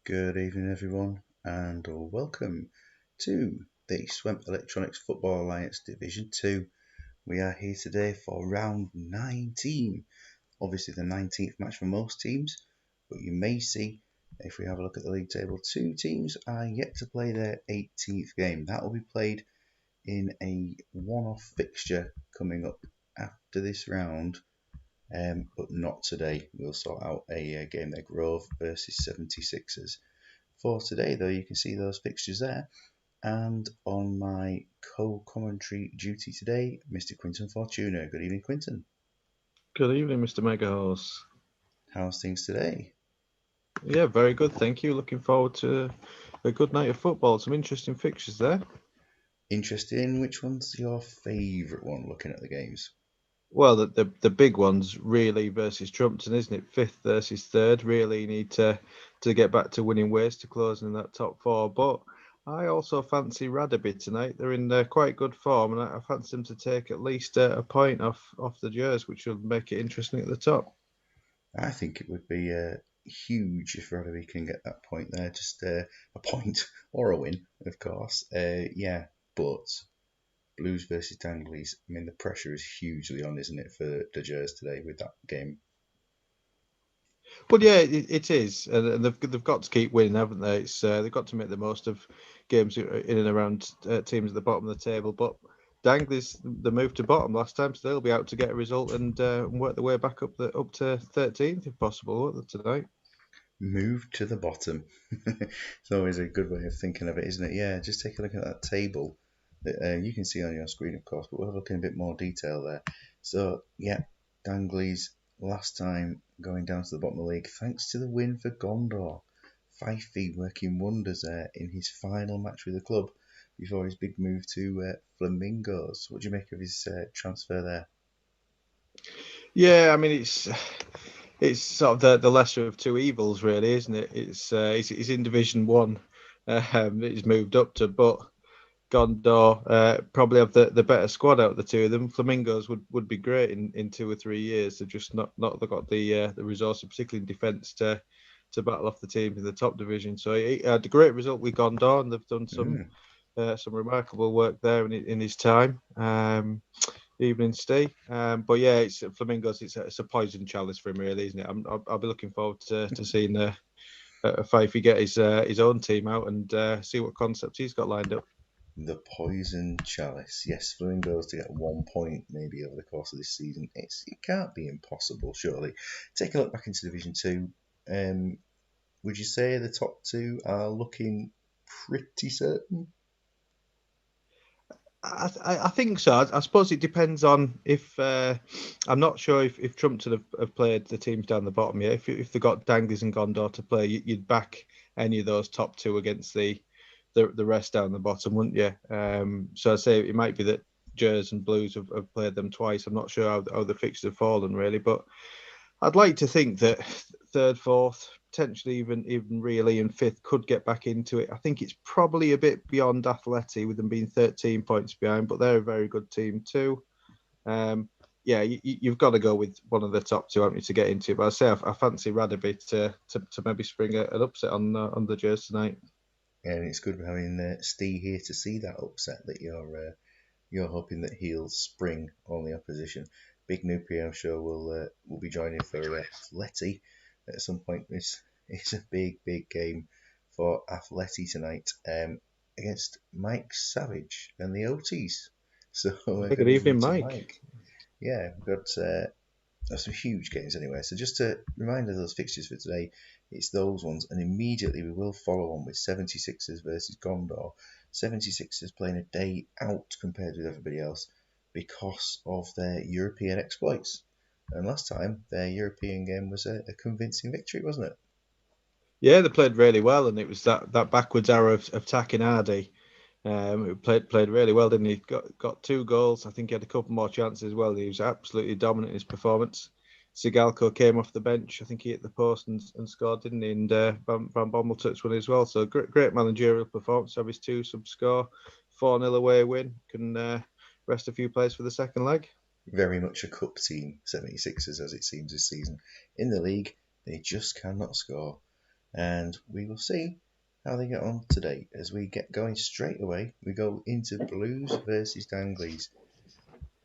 Good evening, everyone, and welcome to the Swemp Electronics Football Alliance Division 2. We are here today for round 19. Obviously, the 19th match for most teams, but you may see, if we have a look at the league table, two teams are yet to play their 18th game. That will be played in a one-off fixture coming up after this round, but not today. We'll sort out a game there, Grove versus 76ers. For today, though, you can see those fixtures there. And on my co-commentary duty today, Mr. Quinton Fortuna. Good evening, Quinton. Good evening, Mr. Megahorse. How's things today? Yeah, very good, thank you. Looking forward to a good night of football. Some interesting fixtures there. Interested in which one's your favourite one looking at the games? Well, the big ones really versus Trumpton, isn't it? Fifth versus third. Really need to get back to winning ways to closing in that top four. But I also fancy Radaby tonight. They're in quite good form, and I fancy them to take at least a point off the Jers, which will make it interesting at the top. I think it would be huge if Rugby can get that point there. Just a point or a win, of course. Yeah, but Blues versus Danglies. I mean, the pressure is hugely on, isn't it, for the Jers today with that game? Well, yeah, it is, and they've got to keep winning, haven't they? They've got to make the most of games in and around teams at the bottom of the table. But Dangley's the move to bottom last time, so they'll be out to get a result and work their way back up to 13th if possible, won't they, tonight? Move to the bottom. It's always a good way of thinking of it, isn't it? Yeah, just take a look at that table that you can see on your screen, of course, but we'll look in a bit more detail there. So, yeah, Dangley's last time going down to the bottom of the league, thanks to the win for Gondor. Fifey working wonders there in his final match with the club before his big move to Flamingos. What do you make of his transfer there? Yeah, I mean it's sort of the lesser of two evils, really, isn't it? It's in Division One. It's moved up to, but Gondor probably have the better squad out of the two of them. Flamingos would be great in 2 or 3 years. They've just not got the resources, particularly in defence, to battle off the teams in the top division. So he had a great result with Gondor, and they've done Mm. some remarkable work there in his time. Evening, Steve. But yeah, it's Flamingos. It's a poison chalice for him, really, isn't it? I'll be looking forward to seeing Fifey get his own team out and see what concepts he's got lined up. The Poison Chalice. Yes, Flamingos to get 1 point maybe over the course of this season. It can't be impossible, surely. Take a look back into Division 2. Would you say the top two are looking pretty certain? I think so. I suppose it depends on if I'm not sure if Trumpton have played the teams down the bottom yet. If they got Danglies and Gondor to play, you'd back any of those top two against the rest down the bottom, wouldn't you? So I say it might be that Jers and Blues have played them twice. I'm not sure how the fixtures have fallen really, but I'd like to think that third, fourth, potentially even really and fifth could get back into it. I think it's probably a bit beyond Atleti with them being 13 points behind, but they're a very good team too. Um, yeah, you've got to go with one of the top two, haven't you, to get into it? But I say I fancy Radaby to maybe spring an upset on the Jers tonight. And it's good having Steve here to see that upset that you're hoping that he'll spring on the opposition. Big new PM show will be joining for Atleti at some point. It's a big game for Atleti tonight against Mike Savage and the OTs. So Yeah, good good evening evening, to Mike. Mike. Yeah, we've got some huge games anyway. So just to remind of those fixtures for today, it's those ones, and immediately we will follow on with 76ers versus Gondor. 76ers playing a day out compared with everybody else because of their European exploits. And last time their European game was a convincing victory, wasn't it? Yeah, they played really well, and it was that backwards arrow of Takinadi. Who played really well, didn't he? Got 2 goals. I think he had a couple more chances as well. He was absolutely dominant in his performance. Sigalko came off the bench. I think he hit the post and scored, didn't he? And Van Bommel touched one as well. So great managerial performance. Have his 2 sub score, 4-0 away win. Can rest a few players for the second leg. Very much a cup team, 76ers, as it seems this season. In the league, they just cannot score. and we will see how they get on today. As we get going straight away, we go into Blues versus Danglies,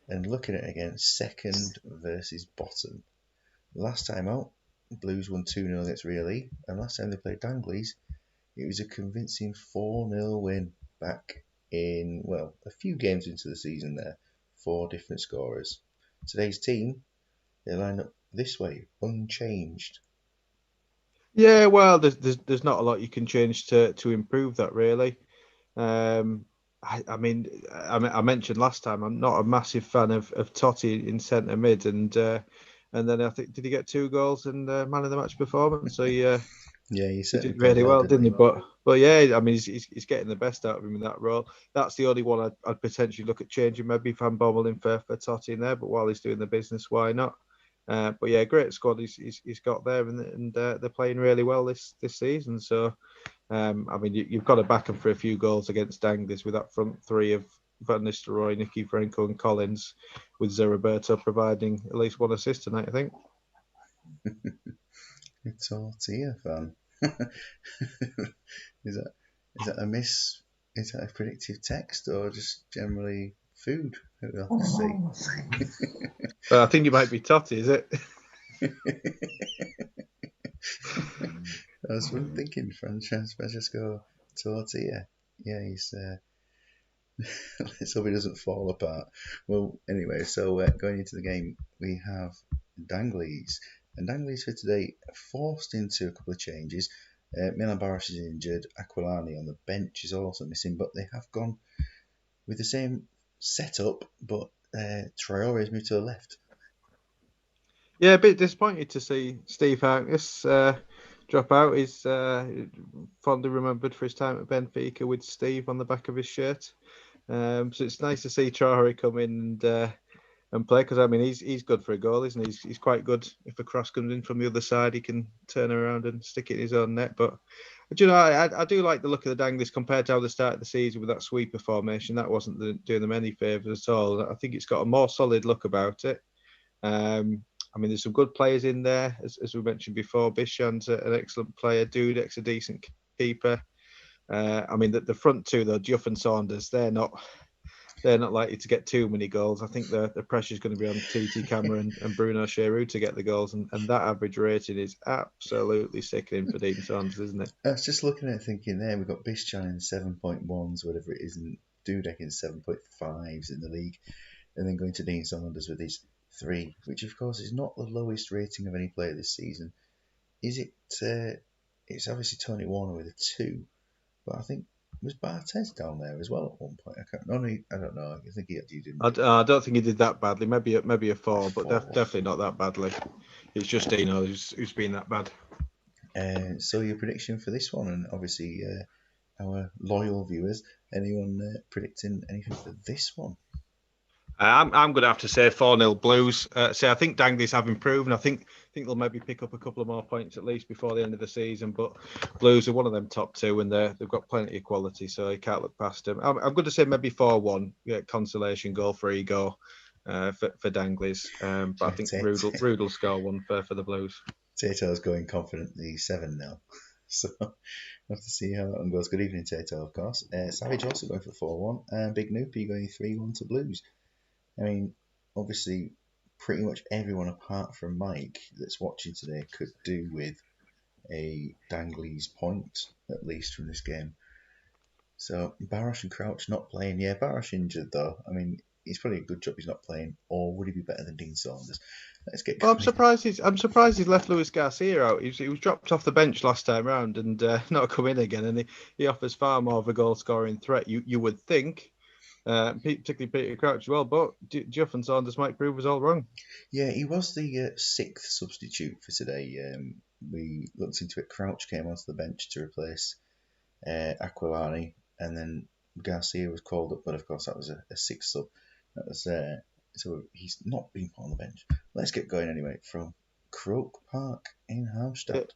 and looking at it again, second versus bottom. Last time out, Blues won 2-0 against Real E, and last time they played Danglies, it was a convincing 4-0 win back in, well, a few games into the season there. 4 different scorers. Today's team, they line up this way, unchanged. Yeah, well, there's not a lot you can change to improve that really. I mentioned last time I'm not a massive fan of Totti in centre mid, and then I think did he get 2 goals and man of the match performance? So Yeah, he he certainly did played really well, well, didn't didn't he? he? But yeah, I mean he's getting the best out of him in that role. That's the only one I'd potentially look at changing. Maybe Van Bommel in for Totti in there, but while he's doing the business, why not? But yeah, great squad he's got there, and they're playing really well this season. So I mean, you've got to back him for a few goals against Danglish with that front three of Van Nistelrooy, Nicky Franco, and Collins, with Zeriberto providing at least 1 assist tonight, I think. It's all Tia fan. is that is that a miss? Is that a predictive text or just generally food? We'll have to see. But I think it might be Totti, is it? That's what I'm thinking. Francesco Tortilla. Yeah, he's. Let's hope he doesn't fall apart. Well, anyway, so going into the game, we have Danglies. And Danglies for today forced into a couple of changes. Milan Baros is injured. Aquilani on the bench is also missing, but they have gone with the same setup, but Traore has moved to the left. Yeah, a bit disappointed to see Steve Harkness drop out. He's fondly remembered for his time at Benfica with Steve on the back of his shirt. So it's nice to see Traore come in and play, because I mean he's good for a goal, isn't he? He's quite good. If a cross comes in from the other side, he can turn around and stick it in his own net. But do you know, I do like the look of the Danglies compared to how they started the season with that sweeper formation. That wasn't doing them any favours at all. I think it's got a more solid look about it. I mean, there's some good players in there, as we mentioned before. Bishan's an excellent player. Dudek's a decent keeper. I mean, the front two though, Duff and Saunders, they're not likely to get too many goals. I think the pressure is going to be on TT Cameron and Bruno Cheroux to get the goals, and that average rating is absolutely sickening for Dean Saunders, isn't it? I was just looking at it thinking there, we've got Bischan in 7.1s, whatever it is, and Dudek in 7.5s in the league, and then going to Dean Saunders with his 3, which of course is not the lowest rating of any player this season. Is it? It's obviously Tony Warner with a 2, but I think was Barthez down there as well at one point. I don't know. I think he didn't do I don't think he did that badly. Maybe a a 4, but 4. definitely not that badly. It's just Dino who's been that bad. So your prediction for this one, and obviously our loyal viewers, anyone predicting anything for this one? I'm going to have to say 4-0 Blues. I think Danglies have improved, and I think they'll maybe pick up a couple of more points at least before the end of the season. But Blues are one of them top two, and they've got plenty of quality, so you can't look past them. I'm going to say maybe 4-1, consolation goal for Ego for Danglies. But I think Rudel score one for the Blues. Tato's going confidently 7-0. So we'll have to see how that one goes. Good evening, Tato, of course. Savage also going for 4-1, and Big Noopy going 3-1 to Blues. I mean, obviously, pretty much everyone apart from Mike that's watching today could do with a Danglies point, at least, from this game. So, Barash and Crouch not playing. Yeah, Barash injured, though. I mean, he's probably a good job he's not playing, or would he be better than Dean Saunders? Let's get Well, going. I'm surprised he's left Luis Garcia out. He was dropped off the bench last time round and not come in again. And he offers far more of a goal scoring threat. You would think, particularly Peter Crouch as well. But Geoff and Saunders might prove us all wrong. Yeah, he was the 6th substitute for today. We looked into it. Crouch came onto the bench to replace Aquilani, and then Garcia was called up, but of course that was a 6th sub. That was so he's not been put on the bench. Let's get going anyway from Croke Park in Halmstad.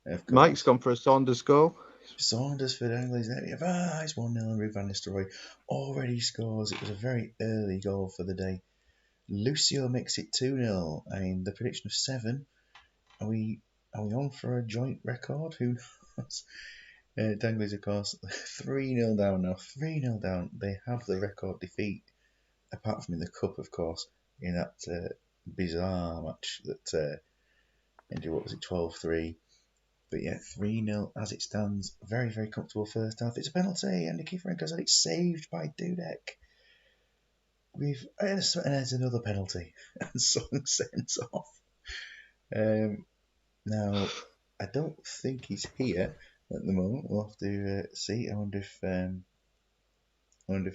Of Mike's course, gone for a Saunders goal. Saunders for Danglish. It's 1-0 and Ruud van Nistelrooy already scores. It was a very early goal for the day. Lucio makes it 2-0. I mean, the prediction of 7. Are we are we on for a joint record? Who knows? Danglies, of course, 3-0 down now. 3-0 down. They have the record defeat, apart from in the Cup, of course, in that bizarre match that ended, what was it, 12-3. But yeah, 3-0 as it stands. Very, very comfortable first half. It's a penalty, and Nicky Franco said it's saved by Dudek. And there's another penalty, and Song sent off. Now, I don't think he's here at the moment. We'll have to see. I wonder if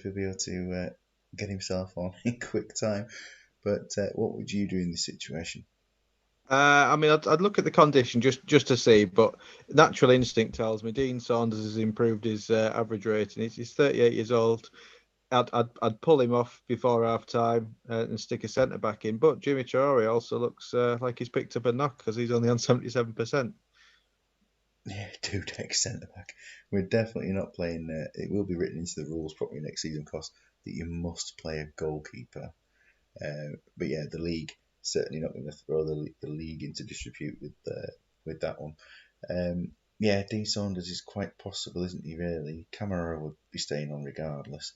he'll be able to get himself on in quick time. But what would you do in this situation? I mean, I'd look at the condition just to see, but natural instinct tells me Dean Saunders has improved his average rating. He's 38 years old. I'd pull him off before half time and stick a centre back in. But Jimmy Traore also looks like he's picked up a knock because he's only on 77%. Yeah, Dudek centre back. We're definitely not playing. It will be written into the rules probably next season, because that you must play a goalkeeper. But yeah, the league certainly not going to throw the league into disrepute with that one. Yeah, Dean Saunders is quite possible, isn't he? Really, Camara would be staying on regardless.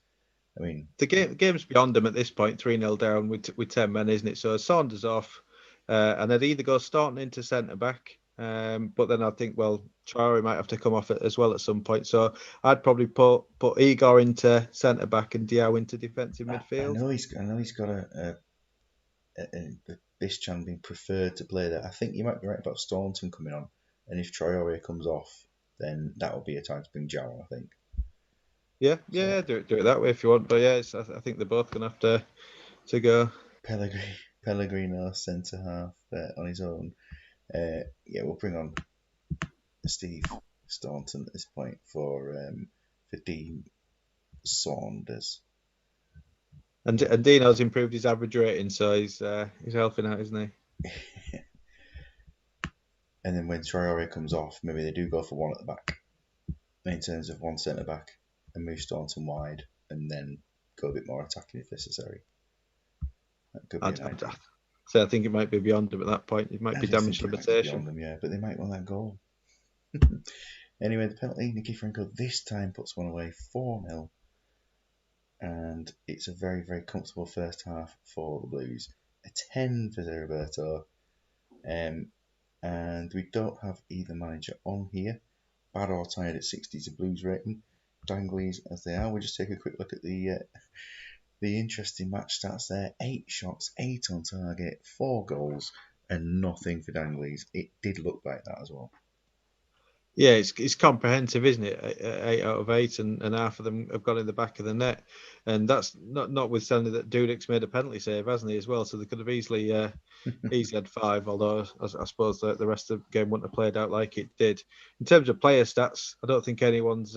I mean, The game's beyond them at this point, 3-0 down with 10 men, isn't it? So Saunders off, and they'd either go starting into centre back, but then I think, well, Traore might have to come off it as well at some point. So I'd probably put Igor into centre back and Diao into defensive I midfield. know he's got this chance being preferred to play there. I think you might be right about Staunton coming on, and if Traore comes off, then that will be a time to bring Jow on, I think. Yeah, So do it that way if you want. But yeah, I think they're both gonna have to go. Pellegrino centre half on his own. Yeah, we'll bring on Steve Staunton at this point for Dean Saunders. And Dino's improved his average rating, so he's helping out, isn't he? And then when Traore comes off, maybe they do go for one at the back in terms of one centre back and move Staunton wide, and then go a bit more attacking if necessary. That could be an idea. So I think it might be beyond them at that point. It might I be do think damage it might be limitation. beyond them, yeah, but they might want that goal. Anyway, the penalty, Nicky Franco this time puts one away, 4-0. And it's a very, very comfortable first half for the Blues. A 10 for Roberto. And we don't have either manager on here. Bad or tired at 60 is a Blues rating. Danglies as they are. We'll just take a quick look at the interesting match stats there. 8 shots, 8 on target, 4 goals, and nothing for Danglies. It did look like that as well. Yeah, it's comprehensive, isn't it? 8 out of 8, and half of them have gone in the back of the net, and that's notwithstanding that Dudek's made a penalty save, hasn't he, as well? So they could have easily had 5. Although I suppose the rest of the game wouldn't have played out like it did. In terms of player stats, I don't think anyone's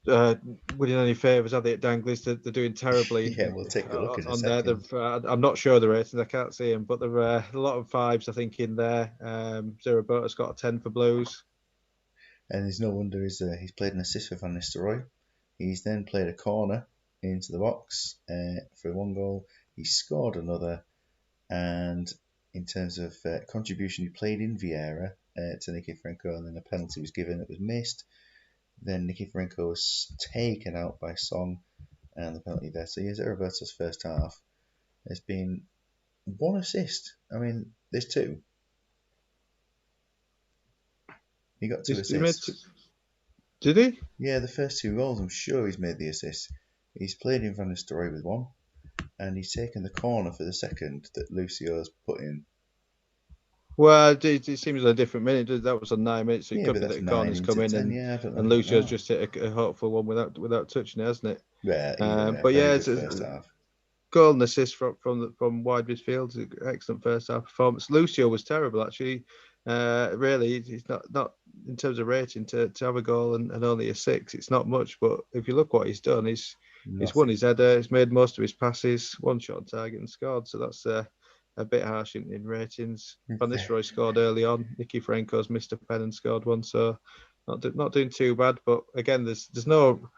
winning any favours, are they, at Danglish? They're doing terribly Yeah, we'll take a look in a on there. second. I'm not sure the ratings, I can't see them, but there are a lot of 5s, I think, in there. Zerabota's got a 10 for Blues. And there's no wonder he's played an assist for Van Nistelrooy. He's then played a corner into the box for 1 goal. He scored another. And in terms of contribution, he played in Vieira to Nicky Franco, and then a penalty was given that was missed. Then Nicky Franco was taken out by Song, and the penalty there. So yes, Roberto's first half has been 1 assist. I mean, there's 2. He got 2 assists. Did he? Yeah, the first 2 goals, I'm sure he's made the assist. He's played in Van Nistelrooy with 1, and he's taken the corner for the second that Lucio's put in. Well, it seems a different minute. That was on 9 minutes, so it Yeah, could but be that's that 9 corner's come into in 10. Yeah, I don't know and anything Lucio's about that. just hit a hopeful one without touching it, hasn't it? Yeah, either way, But very yeah, good it's first a half. goal and assist from wide midfield. Excellent first half performance. Lucio was terrible, actually. Really, he's not in terms of rating to have a goal and only a 6. It's not much, but if you look what he's done, he's won Nothing. his header. He's made most of his passes, 1 shot on target and scored. So that's a bit harsh in ratings. Van Nistelrooy scored early on. Nicky Franco's missed a pen and scored 1, so not doing too bad. But again, there's no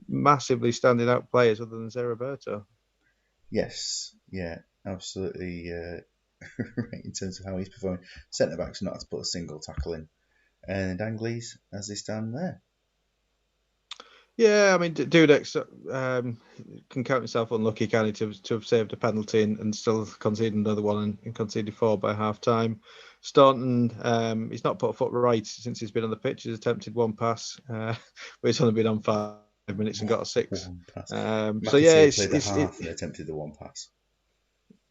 massively standing out players other than Zeraberto. Yes, yeah, absolutely. right, in terms of how he's performing. Centre back's not had to put a single tackle in. And Angley's as they stand there. Yeah, I mean, Dudek can count himself unlucky, can he, to have saved a penalty and still conceded another one and conceded 4 by half time. Staunton, he's not put a foot right since he's been on the pitch. He's attempted one pass, but he's only been on 5 minutes and got a 6. One pass. So yeah, McAteer played the half and attempted the one pass.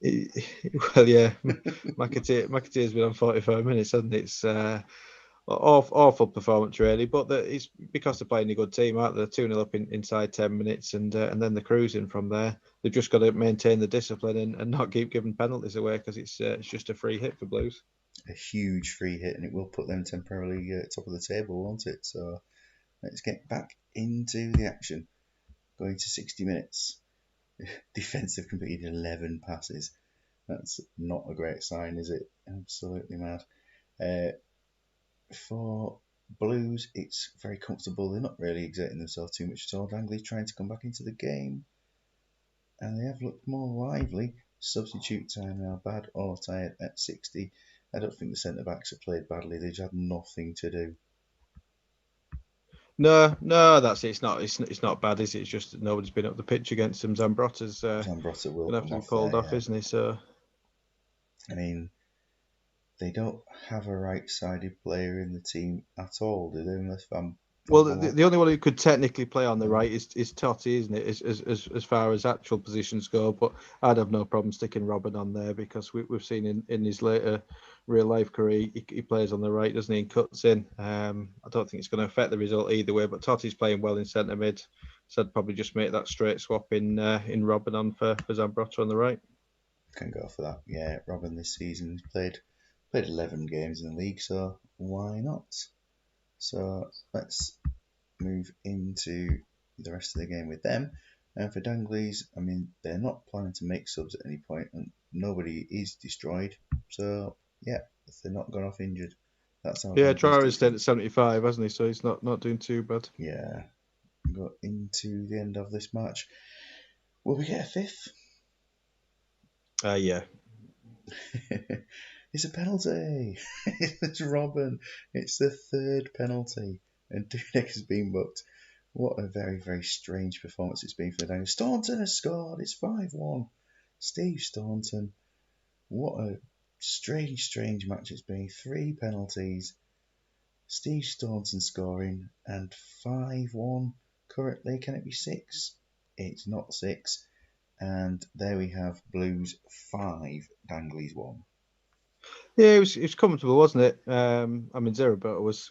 Well, yeah, McAteer's been on 45 minutes, hasn't it? It's awful performance, really. But it's because they're playing a good team, aren't they? 2-0 up inside 10 minutes, and then they're cruising from there. They've just got to maintain the discipline and not keep giving penalties away because it's just a free hit for Blues. A huge free hit, and it will put them temporarily top of the table, won't it? So let's get back into the action. Going to 60 minutes. Defensive completed 11 passes. That's not a great sign, is it? Absolutely mad. For Blues, it's very comfortable. They're not really exerting themselves too much at all. Langley's trying to come back into the game, and they have looked more lively. Substitute time now, bad or tired at 60. I don't think the centre backs have played badly. They've had nothing to do. No, that's it. It's not bad, is it? It's just that nobody's been up the pitch against them. Zambrotta's Zambrotta will gonna have come to be off pulled there, off, yeah. isn't he? So I mean, they don't have a right-sided player in the team at all, do they? Unless Van well, Bommel. the only one who could technically play on the right is Totti, isn't it? As far as actual positions go, but I'd have no problem sticking Robin on there because we've seen in his later real life career he plays on the right, doesn't he? And cuts in. I don't think it's going to affect the result either way. But Totti's playing well in centre mid, so I'd probably just make that straight swap in Robin on for Zambrotta on the right. Can go for that. Yeah, Robin this season played 11 games in the league, so why not? So let's move into the rest of the game with them. And for Dangley's, I mean, they're not planning to make subs at any point, and nobody is destroyed. So yeah, if they're not gone off injured, that's how Yeah, Dangley's do Traore's stayed things. at 75, hasn't he? So he's not doing too bad. Yeah, go into the end of this match. Will we get a fifth? Yeah. It's a penalty. It's Robin. It's the third penalty, and Dudek has been booked. What a very, very strange performance it's been for the Daniels. Staunton has scored. It's 5-1. Steve Staunton. What a strange, strange match it's been. 3 penalties. Steve Staunton scoring and 5-1 currently. Can it be 6? It's not 6. And there we have Blues 5, Dangley's 1. Yeah, it was comfortable, wasn't it? I mean, Zerabota was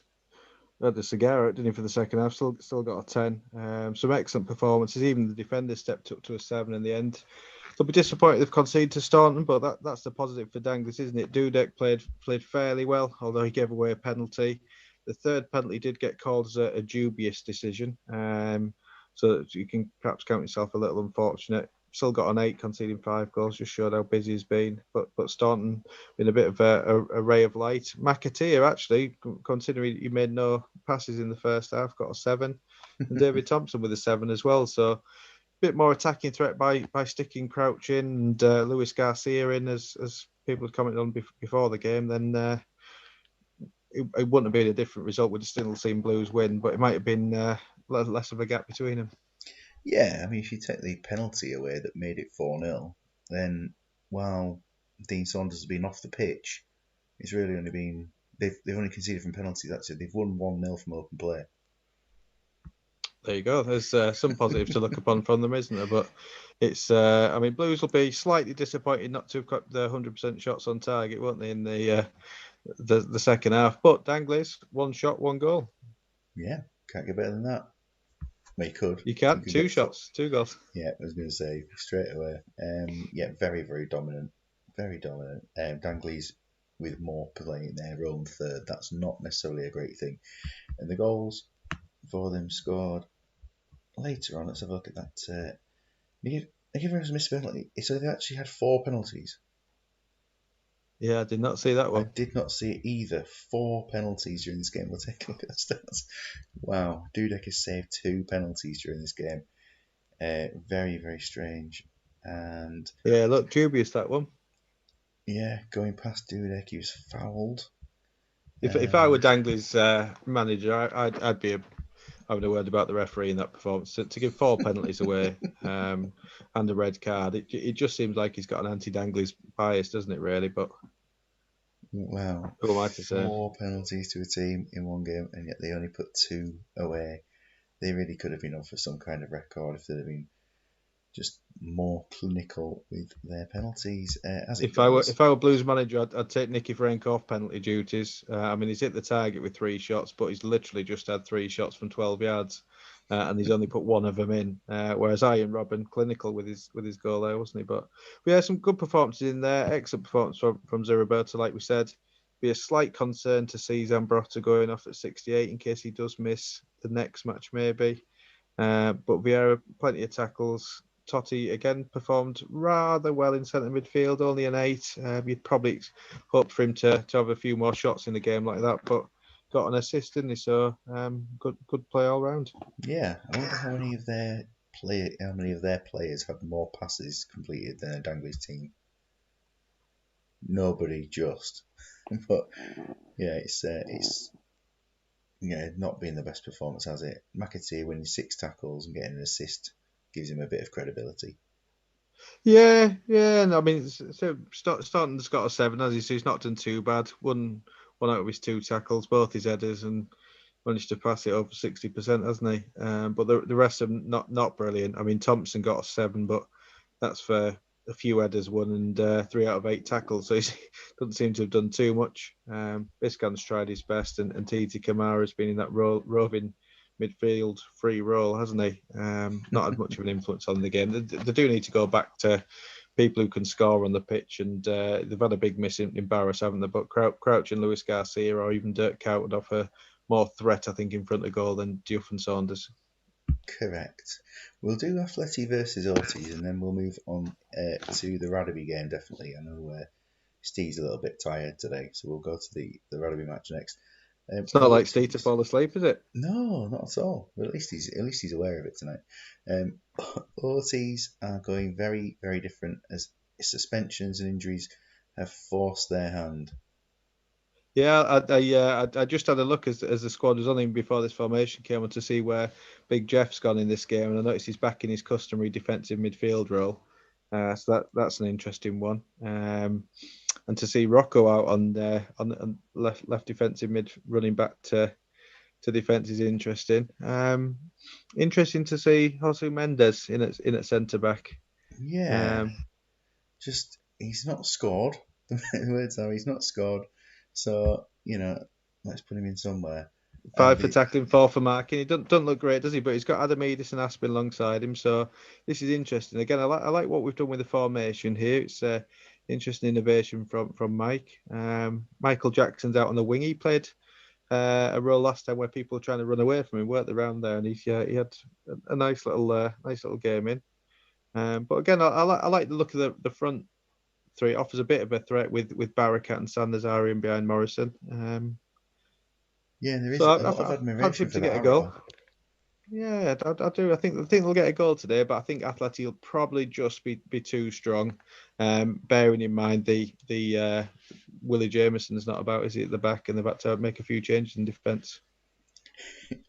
had the cigar out, didn't he, for the second half? Still got a 10. Some excellent performances. Even the defenders stepped up to a 7 in the end. They'll be disappointed they've conceded to Staunton, but that's the positive for Danglis, isn't it? Dudek played fairly well, although he gave away a penalty. The third penalty did get called as a dubious decision, so you can perhaps count yourself a little unfortunate. Still got an 8, conceding 5 goals, just showed how busy he's been. But Staunton been a bit of a ray of light. McAteer, actually, considering he made no passes in the first half, got a 7. And David Thompson with a 7 as well. So bit more attacking threat by sticking Crouch in and Luis Garcia in as people had commented on before the game, then it wouldn't have been a different result. We'd have still seen Blues win, but it might have been less of a gap between them. Yeah, I mean, if you take the penalty away that made it 4-0, then while Dean Saunders has been off the pitch, it's really only been. They've only conceded from penalties, that's it. They've won 1-0 from open play. There you go. There's some positives to look upon from them, isn't there? But it's, I mean, Blues will be slightly disappointed not to have got the 100% shots on target, won't they, in the second half? But Dangley's 1 shot, 1 goal. Yeah, can't get better than that. Well, you could. You can You could 2 get shots, 2 goals. Yeah, I was going to say straight away. Yeah, very, very dominant. Very dominant. Dangley's with more playing their own third. That's not necessarily a great thing. And the goals for them scored later on. Let's have a look at that. They give us a missed penalty. So they actually had 4 penalties. Yeah, I did not see that I one. did not see it either. 4 penalties during this game. We'll take a look at the stats. Wow, Dudek has saved 2 penalties during this game. Very, very strange. And Yeah, look, dubious that one. Yeah, going past Dudek, he was fouled. If I were Um, Dangley's manager, I'd be having a word about the referee in that performance. To give 4 penalties away and a red card, it just seems like he's got an anti-Dangley's bias, doesn't it? Really, but well, who am I to say? 4 penalties to a team in one game, and yet they only put two away. They really could have been on for some kind of record if they'd have been just more clinical with their penalties. As it goes, If I were Blues manager, I'd take Nicky Frank off penalty duties. I mean, he's hit the target with 3 shots, but he's literally just had 3 shots from 12 yards, and he's only put one of them in. Whereas Ian Robin, clinical with his goal there, wasn't he? But yeah, some good performances in there. Excellent performance from Zeriberto, like we said. Be a slight concern to see Zambrotta going off at 68 in case he does miss the next match, maybe. But Vieira, plenty of tackles. Totti again performed rather well in centre midfield, only an 8. You'd probably hope for him to have a few more shots in the game like that, but got an assist, didn't he? So good play all round. yeah, I wonder how many of their players had more passes completed than a Dangley's team. Nobody, just. But yeah, it's not been the best performance, has it? McAtee winning 6 tackles and getting an assist gives him a bit of credibility. Yeah, and I mean, Staunton's got a 7, as he says, he's not done too bad. One out of his 2 tackles, both his headers, and managed to pass it over 60%, hasn't he? But the rest of them not brilliant. I mean, Thompson got a 7, but that's for a few headers won and 3 out of 8 tackles. So he doesn't seem to have done too much. Biscan's tried his best, and Titi Kamara's been in that roving midfield free role, hasn't he? Not had much of an influence on the game. They do need to go back to people who can score on the pitch, and they've had a big miss in Barras, haven't they? But Crouch and Lewis Garcia or even Dirk Kuyt would offer more threat, I think, in front of goal than Diouf and Saunders. Correct. We'll do Atleti versus Ortiz and then we'll move on to the Radaby game, definitely. I know Steve's a little bit tired today, so we'll go to the Radaby match next. It's not like Steve to Ortiz. fall asleep, is it? No, not at all. But at least he's aware of it tonight. Um, Ortiz are going very, very different as suspensions and injuries have forced their hand. Yeah, I just had a look as the squad was on him before this formation came on to see where Big Jeff's gone in this game, and I noticed he's back in his customary defensive midfield role. So that's an interesting one. And to see Rocco out on left defensive mid, running back to defence is interesting. Interesting to see Jose Mendes in at centre back. Yeah, Um, just he's not scored. The words are he's not scored. So let's put him in somewhere. And 5 for tackling, 4 for marking. He doesn't look great, does he? But he's got Adam Edis and Aspin alongside him, so this is interesting. Again, I like what we've done with the formation here. It's interesting innovation from Mike. Michael Jackson's out on the wing. He played a role last time where people were trying to run away from him, weren't they, around there? And he had a nice little game in. But again, I like the look of the front three. It offers a bit of a threat with Barakat and Sanders Arian behind Morrison. yeah, there is So a lot of I fancy admiration him for to that get a goal. arrow. Yeah, I do. I think they'll get a goal today, but I think Atleti will probably just be too strong. Bearing in mind the Willie Jameson's not about, is he, at the back, and they've had to make a few changes in defence.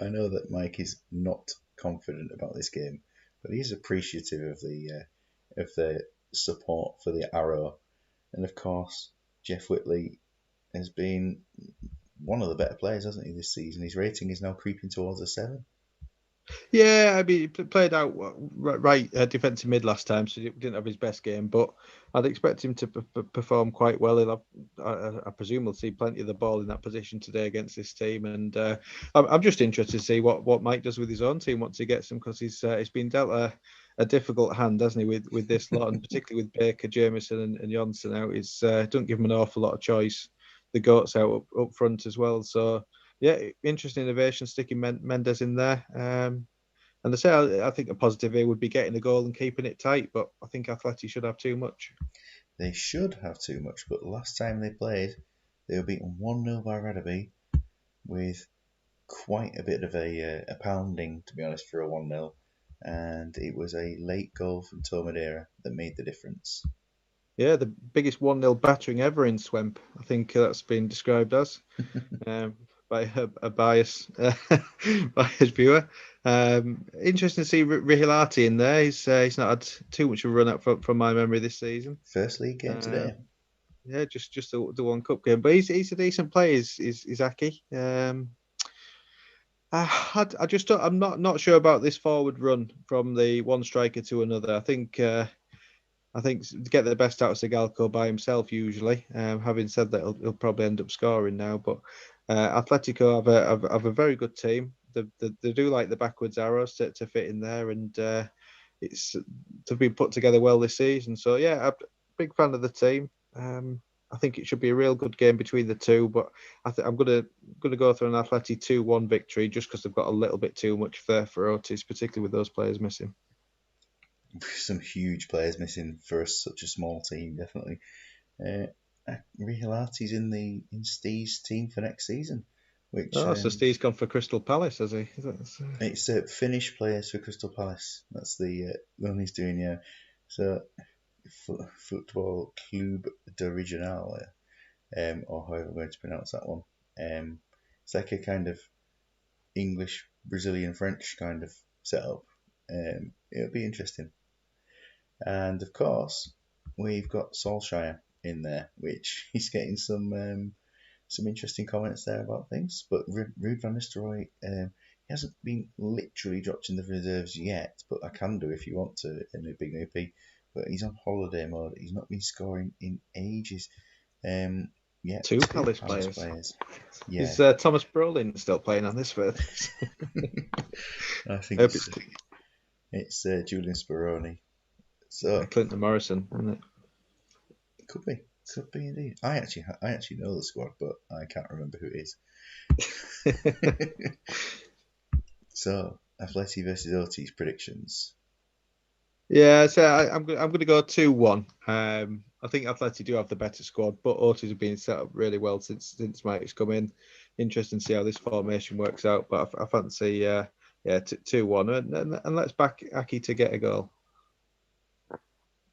I know that Mike is not confident about this game, but he's appreciative of the support for the arrow, and of course Jeff Whitley has been one of the better players, hasn't he, this season? His rating is now creeping towards a 7. Yeah, I mean, he played out right defensive mid last time, so he didn't have his best game. But I'd expect him to perform quite well. I presume we'll see plenty of the ball in that position today against this team. And I'm just interested to see what Mike does with his own team once he gets them, because he's been dealt a difficult hand, hasn't he, with this lot, and particularly with Baker, Jameson, and Johnson out. It's don't give him an awful lot of choice. The goats out up front as well. So yeah, interesting innovation, sticking Mendes in there. And I think a positive here would be getting the goal and keeping it tight, but I think Atleti should have too much. They should have too much, but last time they played, they were beaten 1-0 by Radaby with quite a bit of a pounding, to be honest, for a 1-0. And it was a late goal from Tomadera that made the difference. Yeah, the biggest 1-0 battering ever in Swemp. I think that's been described as um, by a biased viewer. Interesting to see Rihilati in there. He's not had too much of a run up from my memory this season. First league game Um, today. yeah, just the one cup game, but he's a decent player. Is Aki. I just don't, I'm not sure about this forward run from the one striker to another. I think to get the best out of Sigalko by himself usually. Having said that, he'll probably end up scoring now. But Atletico have a very good team. They do like the backwards arrows to fit in there, and it's to be put together well this season. So yeah, I'm a big fan of the team. I think it should be a real good game between the two, but I'm gonna go through an Atleti 2-1 victory just because they've got a little bit too much there for Otis, particularly with those players missing. Some huge players missing for such a small team, definitely. Uh, Rihilati's in Steve's team for next season, which Oh, so Steve's gone for Crystal Palace, has he? it's Finnish players for Crystal Palace. That's the one he's doing, yeah. So Football Club de Regional, or however I'm going to pronounce that one. It's like a kind of English, Brazilian, French kind of setup. It'll be interesting. And of course, we've got Solskjaer in there, which he's getting some interesting comments there about things. But Ruud van Nistelrooy, he hasn't been literally dropped in the reserves yet, but I can do if you want to in a big OP. But he's on holiday mode. He's not been scoring in ages. Yeah, Two two Palace Palace players. players. Yeah, Is Thomas Brolin still playing on this for this? I I think hope it's Julian Speroni. So Clinton Morrison, isn't could be, could be indeed. I actually know the squad, but I can't remember who it is. it? So Atleti versus Otis predictions. Yeah, so I'm going to go 2-1. I think Atleti do have the better squad, but Otis have been set up really well since Mike's come in. Interesting to see how this formation works out, but I fancy 2-1, and let's back Aki to get a goal.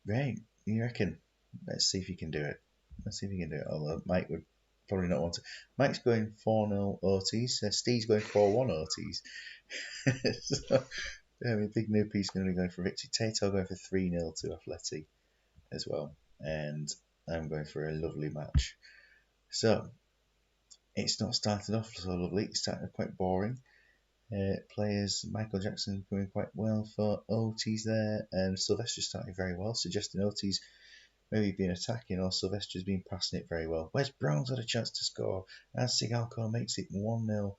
Right, you reckon? Let's see if he can do it. Let's see if he can do it. Although Mike would probably not want to. Mike's going 4-0 Otis. Steve's going 4-1 Otis. So, I mean, Big Noopy's going to be going for victory. Tato going for 3-0 to Atleti as well. And I'm going for a lovely match. So, it's not started off so lovely. It started quite boring. Players, Michael Jackson going quite well for Otis there, and Sylvester starting very well, suggesting Otis maybe been attacking or Sylvester's been passing it very well. Wes Brown's had a chance to score as Sigalko makes it 1-0,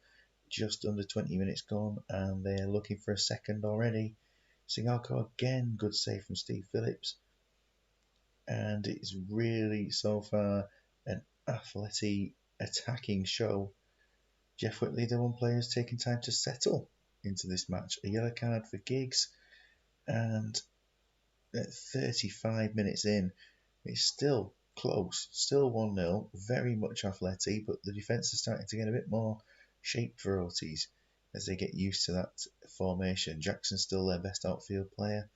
just under 20 minutes gone, and they're looking for a second already. Sigalko again, good save from Steve Phillips, and it's really so far an athletic attacking show. Jeff Whitley, the one player, has taken time to settle into this match. A yellow card for Giggs, and at 35 minutes in, it's still close, still 1-0, very much athletic, but the defence is starting to get a bit more shape for Otis as they get used to that formation. Jackson's still their best outfield player,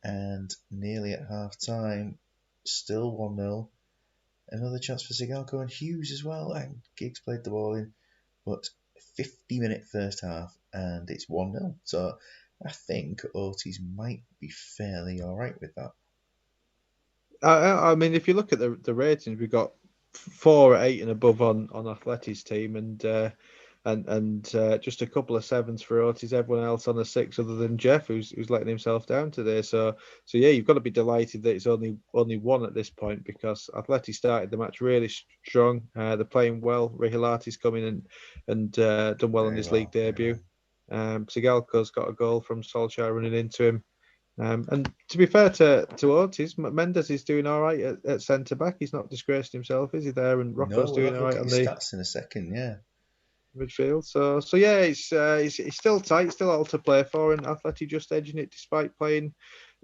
and nearly at half time, still 1-0. Another chance for Sigalko and Hughes as well, and Giggs played the ball in, but 50-minute first half, and it's 1-0. So I think Otis might be fairly alright with that. I mean, if you look at the ratings, we've got 4, 8, and above on Atleti's team, and just a couple of 7s for Otis. Everyone else on a 6, other than Jeff, who's letting himself down today. So yeah, you've got to be delighted that it's only 1 at this point because Atleti started the match really strong. They're playing well. Rihilati's come in and done well in Very his league well, very debut. well. Sigalko's got a goal from Solskjaer running into him. And to be fair to Otis, Mendes is doing all right at centre back. He's not disgraced himself, is he? There, and No, Rocco's we'll doing have a all look right at on his the stats in a second, yeah. midfield. So yeah, it's still tight, still all to play for, and Atleti just edging it despite playing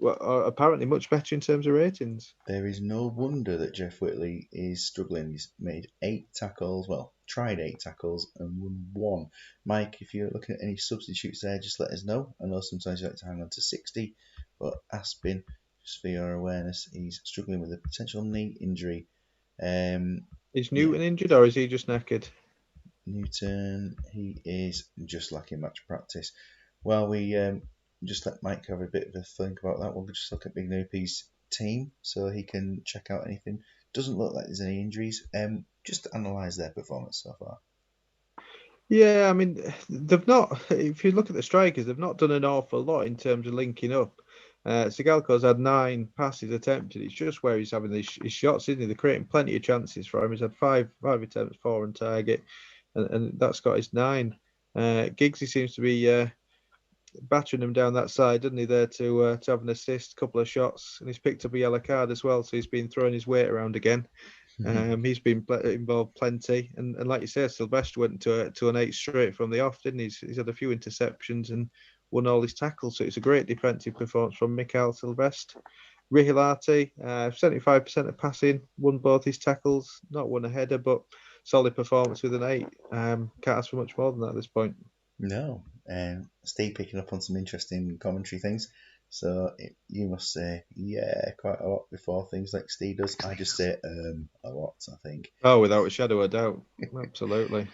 are apparently much better in terms of ratings. There is no wonder that Jeff Whitley is struggling. He's made 8 tackles, well, tried 8 tackles and won 1. Mike, if you're looking at any substitutes there, just let us know. I know sometimes you like to hang on to 60, but Aspin just for your awareness, he's struggling with a potential knee injury. Um, Is yeah, Newton injured or is he just knackered? Newton, he is just lacking much practice. Well, we just let Mike have a bit of a think about that. We'll just look at Big Noopy's team so he can check out anything. Doesn't look like there's any injuries. Just analyse their performance so far. Yeah, I mean, they've not. If you look at the strikers, they've not done an awful lot in terms of linking up. Sigalko's had 9 passes attempted. It's just where he's having his shots, isn't he? They're creating plenty of chances for him. He's had five attempts, 4 on target, and that's got his 9. Giggsy seems to be battering him down that side, doesn't he? There to have an assist, couple of shots, and he's picked up a yellow card as well. So he's been throwing his weight around again. He's been involved plenty, and like you said, Sylvester went to an 8 straight from the off, didn't he? He's had a few interceptions and won all his tackles, so it's a great defensive performance from Mikael Sylvester. Rihilati, 75% of passing, won both his tackles, not won a header, but solid performance with an 8. Can't ask for much more than that at this point. No, Steve picking up on some interesting commentary things. So you must say, yeah, quite a lot before things like Steve does. I just say a lot, I think. Oh, without a shadow of a doubt, absolutely.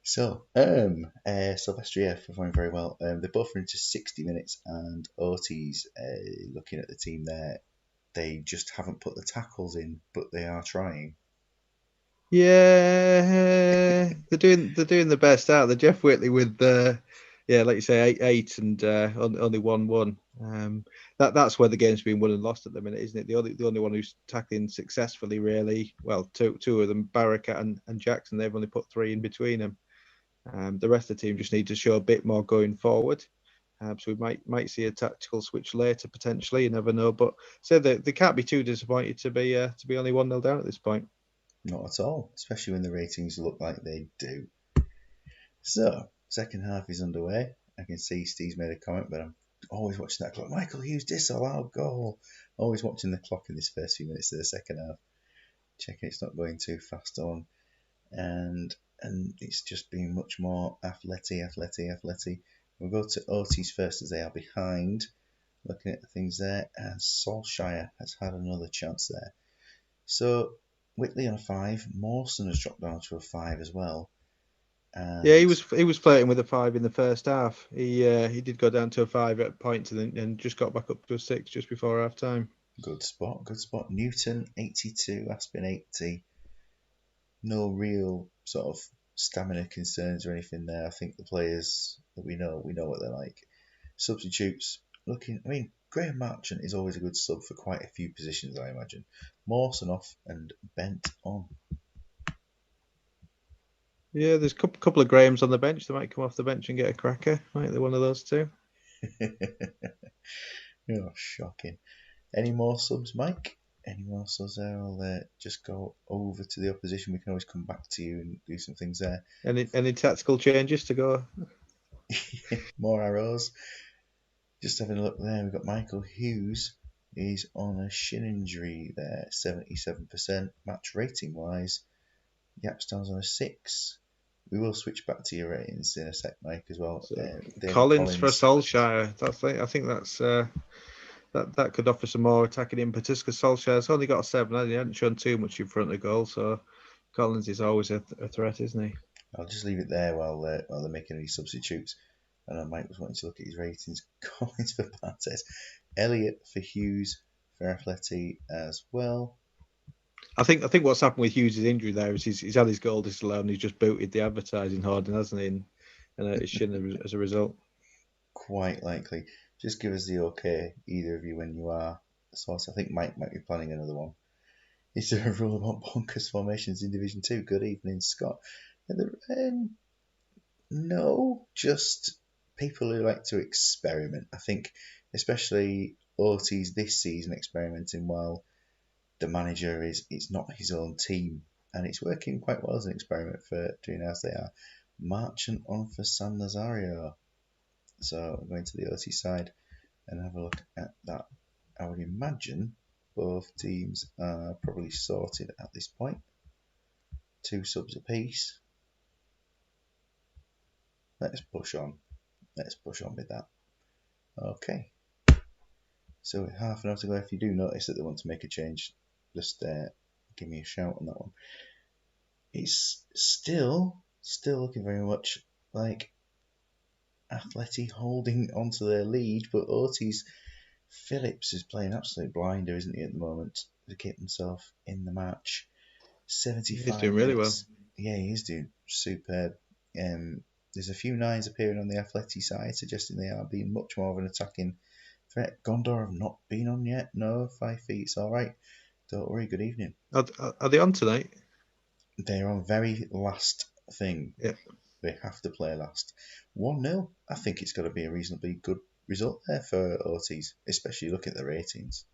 So, Sylvester, yeah, performing very well. They both run into 60 minutes, and Ortiz, looking at the team there, they just haven't put the tackles in, but they are trying. Yeah, they're doing the best out. The Jeff Whitley with yeah, like you say, 8 and only 1-1. That's where the game's been won and lost at the minute, isn't it? The only one who's tackling successfully, really. Well, two of them, Barakat and Jackson. They've only put 3 in between them. The rest of the team just need to show a bit more going forward. So we might see a tactical switch later potentially. You never know, but so they can't be too disappointed to be only 1-0 down at this point. Not at all, especially when the ratings look like they do. So, second half is underway. I can see Steve's made a comment, but I'm always watching that clock. Michael Hughes disallowed goal. Always watching the clock in this first few minutes of the second half. Checking it's not going too fast on. And it's just been much more athletic. We'll go to Ortiz first as they are behind. Looking at the things there. And Solskjaer has had another chance there. So, Whitley on a 5. Mawson has dropped down to a 5 as well. Yeah, he And was flirting with a 5 in the first half. He did go down to a 5 at points and just got back up to a 6 just before half time. good spot. Newton, 82, Aspin, 80. No real sort of stamina concerns or anything there. I think the players that we know what they're like. Substitutes, Graham Marchant is always a good sub for quite a few positions, I imagine. Mawson off and Bent on. Yeah, there's a couple of Grahams on the bench. They might come off the bench and get a cracker. Might they one of those two? Oh, shocking. Any more subs, Mike? Any more subs there? I'll just go over to the opposition. We can always come back to you and do some things there. Any tactical changes to go? More arrows. Just having a look there, we've got Michael Hughes. He's on a shin injury there, 77%. Match rating wise, Yapstown's on a 6. We will switch back to your ratings in a sec, Mike, as well. So, David Collins for Collins. Solskjaer. I think that's that could offer some more attacking impetus because Solskjaer's only got a 7. And he hasn't shown too much in front of goal, so Collins is always a threat, isn't he? I'll just leave it there while they're making these substitutes. I know Mike was wanting to look at his ratings. Collins for Bartes. Elliott for Hughes for Atleti as well. I think what's happened with Hughes' injury there is he's had his goal disallowed and he's just booted the advertising hoarding, hasn't he? And it's shouldn't as a result. Quite likely. Just give us the okay, either of you, when you are. So I think Mike might be planning another one. Is there a rule about bonkers formations in Division 2? Good evening, Scott. No, just people who like to experiment. I think, especially Ortiz this season experimenting while the manager is it's not his own team, and it's working quite well as an experiment for doing as they are. Marchant on for San Lazario. So I'm going to the Ortiz side and have a look at that. I would imagine both teams are probably sorted at this point. 2 subs apiece. Let's push on. Let's push on with that. Okay. So with half an hour to go, if you do notice that they want to make a change, just give me a shout on that one. It's still looking very much like Atleti holding onto their lead, but Ortiz Phillips is playing absolute blinder, isn't he, at the moment, to keep himself in the match. He's 75 doing really well. minutes. Yeah, he's doing superb. There's a few nines appearing on the Atleti side, suggesting they are being much more of an attacking threat. Gondor have not been on yet. No, 5 feet, it's all right. Don't worry, good evening. Are they on tonight? They're on very last thing. Yeah. They have to play last. 1-0. I think it's got to be a reasonably good result there for Ortiz, especially looking at the ratings.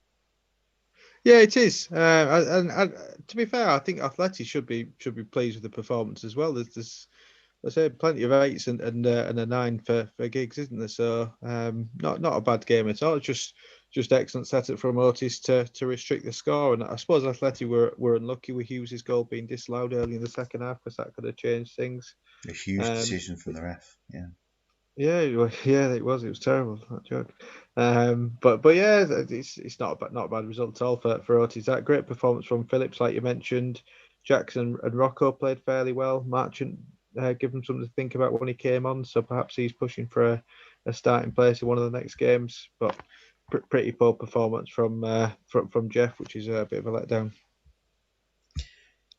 Yeah, it is. And to be fair, I think Atleti should be pleased with the performance as well. There's I say plenty of eights and a nine for gigs, isn't there? So not a bad game at all. Just excellent setup from Otis to restrict the score. And I suppose Atleti were unlucky with Hughes' goal being disallowed early in the second half because that could have changed things. A huge Um, decision from the ref. Yeah. yeah, yeah, it was terrible, that joke. But yeah, it's not a bad result at all for Otis. That great performance from Phillips, like you mentioned. Jackson and Rocco played fairly well. Marchant gave him something to think about when he came on, so perhaps he's pushing for a starting place in one of the next games. But pretty poor performance from Jeff, which is a bit of a letdown.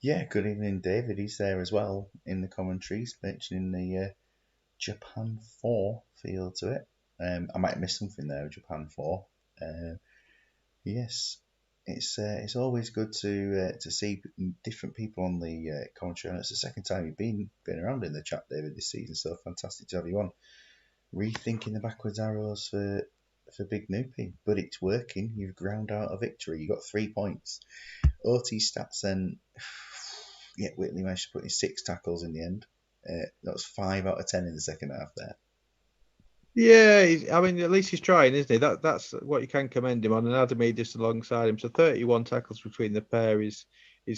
Yeah, good evening, David. He's there as well in the commentaries, mentioning the Japan 4 feel to it. I might have missed something there, Japan 4. Yes, it's always good to see different people on the commentary, and it's the second time you've been around in the chat, David, this season. So fantastic to have you on, rethinking the backwards arrows for Big Noopy, but it's working. You've ground out a victory. You got 3 points. OT stats then. Yeah, Whitley managed to put in 6 tackles in the end. That was 5 out of 10 in the second half there. Yeah, I mean, at least he's trying, isn't he? That's what you can commend him on. And Adamir just alongside him. So 31 tackles between the pair is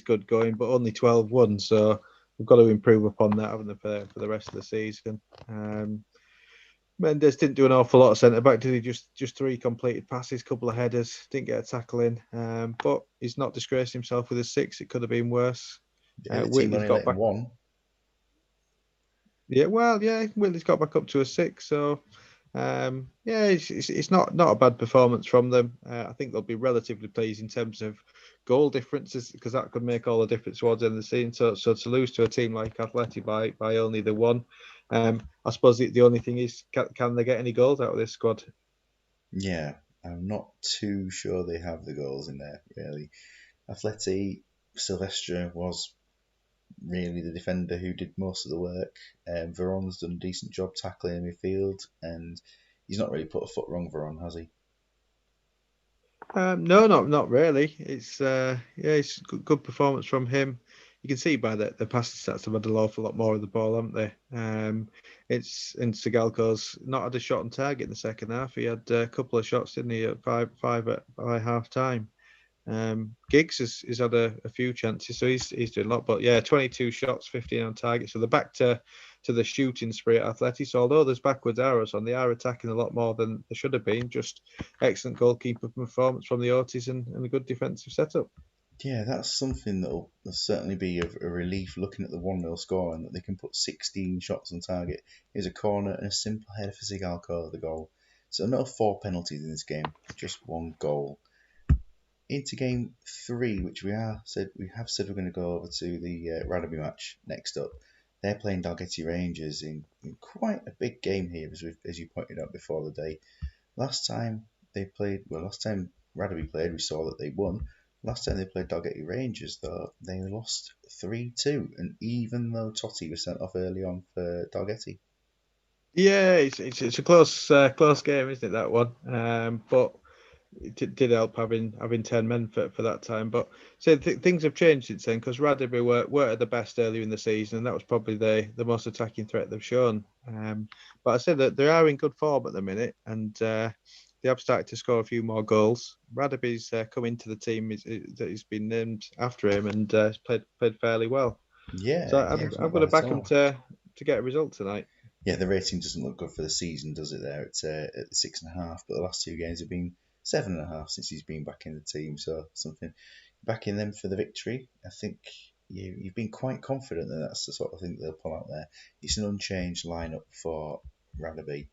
good going, but only 12 won. So we've got to improve upon that, haven't we, for the rest of the season. Mendes didn't do an awful lot of centre back, did he? Just 3 completed passes, couple of headers, didn't get a tackle in. But he's not disgraced himself with a 6. It could have been worse. The other team Whitley's only got let back. one. Yeah, well, yeah, Whitley's got back up to a 6. So yeah, it's not a bad performance from them. I think they'll be relatively pleased in terms of goal differences because that could make all the difference towards the end of the season. So to lose to a team like Atleti by only the one, I suppose the only thing is can they get any goals out of this squad? Yeah, I'm not too sure they have the goals in there, really. Atleti, Silvestre was really the defender who did most of the work. Veron's done a decent job tackling in midfield, and he's not really put a foot wrong, Veron, has he? No, not really. It's yeah, it's good performance from him. You can see by the passing stats they've had an awful lot more of the ball, haven't they? It's and Sigalko's not had a shot on target in the second half. He had a couple of shots, didn't he, at five by half time. Giggs has had a few chances, so he's doing a lot. But yeah, 22 shots, 15 on target. So they're back to the shooting spree at Atleti. So although there's backwards arrows on, they are attacking a lot more than they should have been. Just excellent goalkeeper performance from the Otis and a good defensive setup. Yeah, that's something that'll certainly be a relief looking at the 1-0 score and that they can put 16 shots on target. Here's a corner and a simple header for Sigalko, the goal. So no 4 penalties in this game, just 1 goal. Into game 3, which we have said we're going to go over to the Rugby match next up. They're playing Dalgety Rangers in quite a big game here, as you pointed out before the day. Last time Rugby played, we saw that they won. Last time they played Dalgety Rangers, though, they lost 3-2, and even though Totti was sent off early on for Dalgety. Yeah, it's a close game, isn't it, that one? But it did help having 10 men for that time. But so things have changed since then because Rugby were at the best earlier in the season, and that was probably the most attacking threat they've shown. But I said that they are in good form at the minute, and they have started to score a few more goals. Radaby's come into the team that he's been named after him and played fairly well. So Yeah, it's I'm not going bad to at back him all. to get a result tonight. Yeah, the rating doesn't look good for the season, does it? There, it's at 6.5, but the last 2 games have been 7.5 since he's been back in the team. So something backing them for the victory. I think you've been quite confident that that's the sort of thing that they'll pull out there. It's an unchanged lineup for Radaby.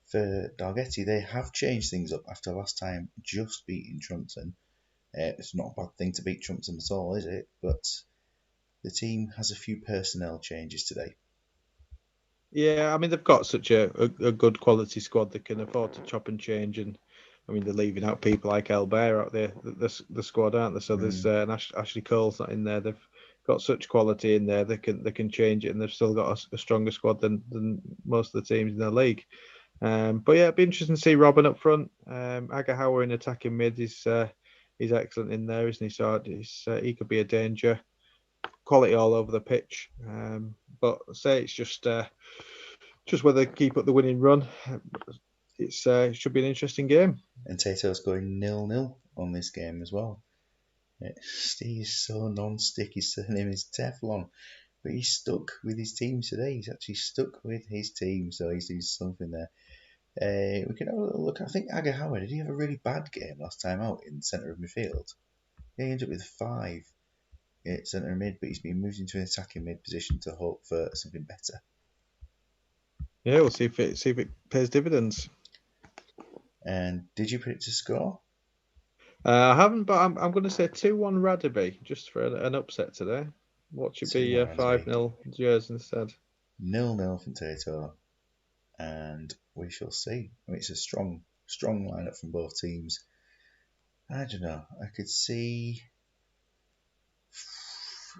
For Dalgety, they have changed things up after last time just beating Trumpton. It's not a bad thing to beat Trumpton at all, is it? But the team has a few personnel changes today. Yeah, I mean they've got such a good quality squad that can afford to chop and change, and I mean they're leaving out people like Elbair out there, the squad, aren't they? So there's Ashley Cole's not in there. They've got such quality in there they can change it, and they've still got a stronger squad than most of the teams in the league. But yeah, it'd be interesting to see Robin up front. Agahauer in attacking mid he's excellent in there, isn't he? So he could be a danger. Quality all over the pitch. But say it's just whether they keep up the winning run. It should be an interesting game. And Tato's going 0-0 on this game as well. Steve's so non-stick, his surname is Teflon. But he's stuck with his team today. He's actually stuck with his team, so he's doing something there. We can have a look. I think Agahauer, did he have a really bad game last time out in the centre of midfield? Yeah, he ended up with 5 at centre mid, but he's been moved into an attacking mid position to hope for something better. Yeah, we'll see if it pays dividends. And did you predict a score? I haven't, but I'm going to say 2-1 Radaby just for an upset today. What should be 2-1 5-0 Jers instead? 0-0 from Tato, and we shall see. I mean, it's a strong lineup from both teams. I don't know. I could see.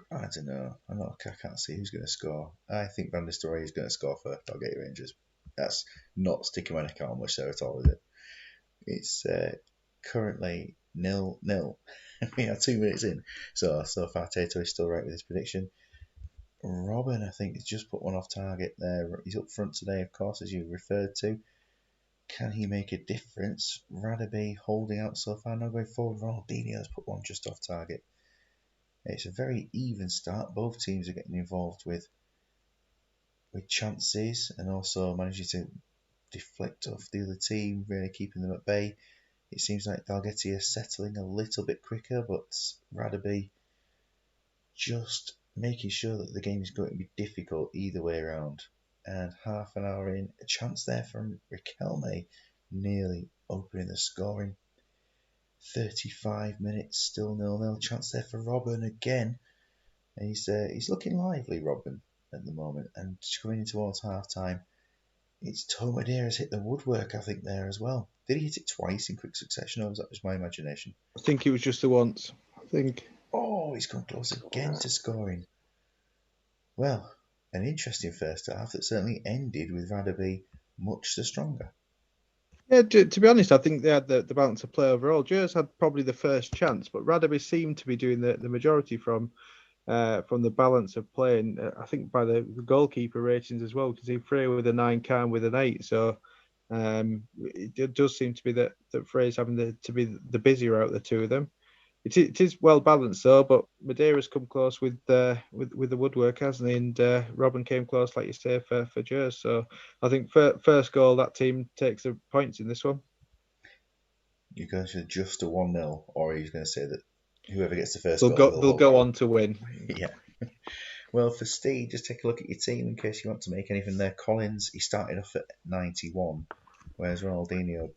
I don't know. I can't see who's going to score. I think Van der Story is going to score for Dalgety Rangers. That's not sticking my neck out much there at all, is it? It's currently 0-0. We are 2 minutes in. So far, Tato is still right with his prediction. Robin, I think, has just put one off target there. He's up front today, of course, as you referred to. Can he make a difference? Radaby holding out so far, now going forward. Ronaldinho has put one just off target. It's a very even start. Both teams are getting involved with chances and also managing to deflect off the other team, really keeping them at bay. It seems like Dalgety are settling a little bit quicker, but Radaby just making sure that the game is going to be difficult either way around. And half an hour in, a chance there from Riquelme, nearly opening the scoring. 35 minutes, still 0-0. Chance there for Robin again. And he's looking lively, Robin, at the moment. And coming in towards half time, it's Tomadeira's hit the woodwork, I think, there as well. Did he hit it twice in quick succession, or was that just my imagination? I think it was just the once. I think. Oh, he's come close again to scoring. Well, an interesting first half that certainly ended with Radaby much the stronger. Yeah, to be honest, I think they had the balance of play overall. Jers had probably the first chance, but Radaby seemed to be doing the majority from the balance of play. And I think by the goalkeeper ratings as well, because he Frey with a 9, Khan with an 8. So it does seem to be that Frey's having to be the busier out of the two of them. It is well balanced though, but Madeira's come close with the woodwork, hasn't he? And Robin came close, like you say, for Jers. So I think first goal, that team takes the points in this one. You're going to just a 1-0, or are you going to say that whoever gets the first They'll goal go will they'll hold go on? on to win. Yeah. Well, for Steve, just take a look at your team in case you want to make anything there. Collins, he started off at 91, whereas Ronaldinho,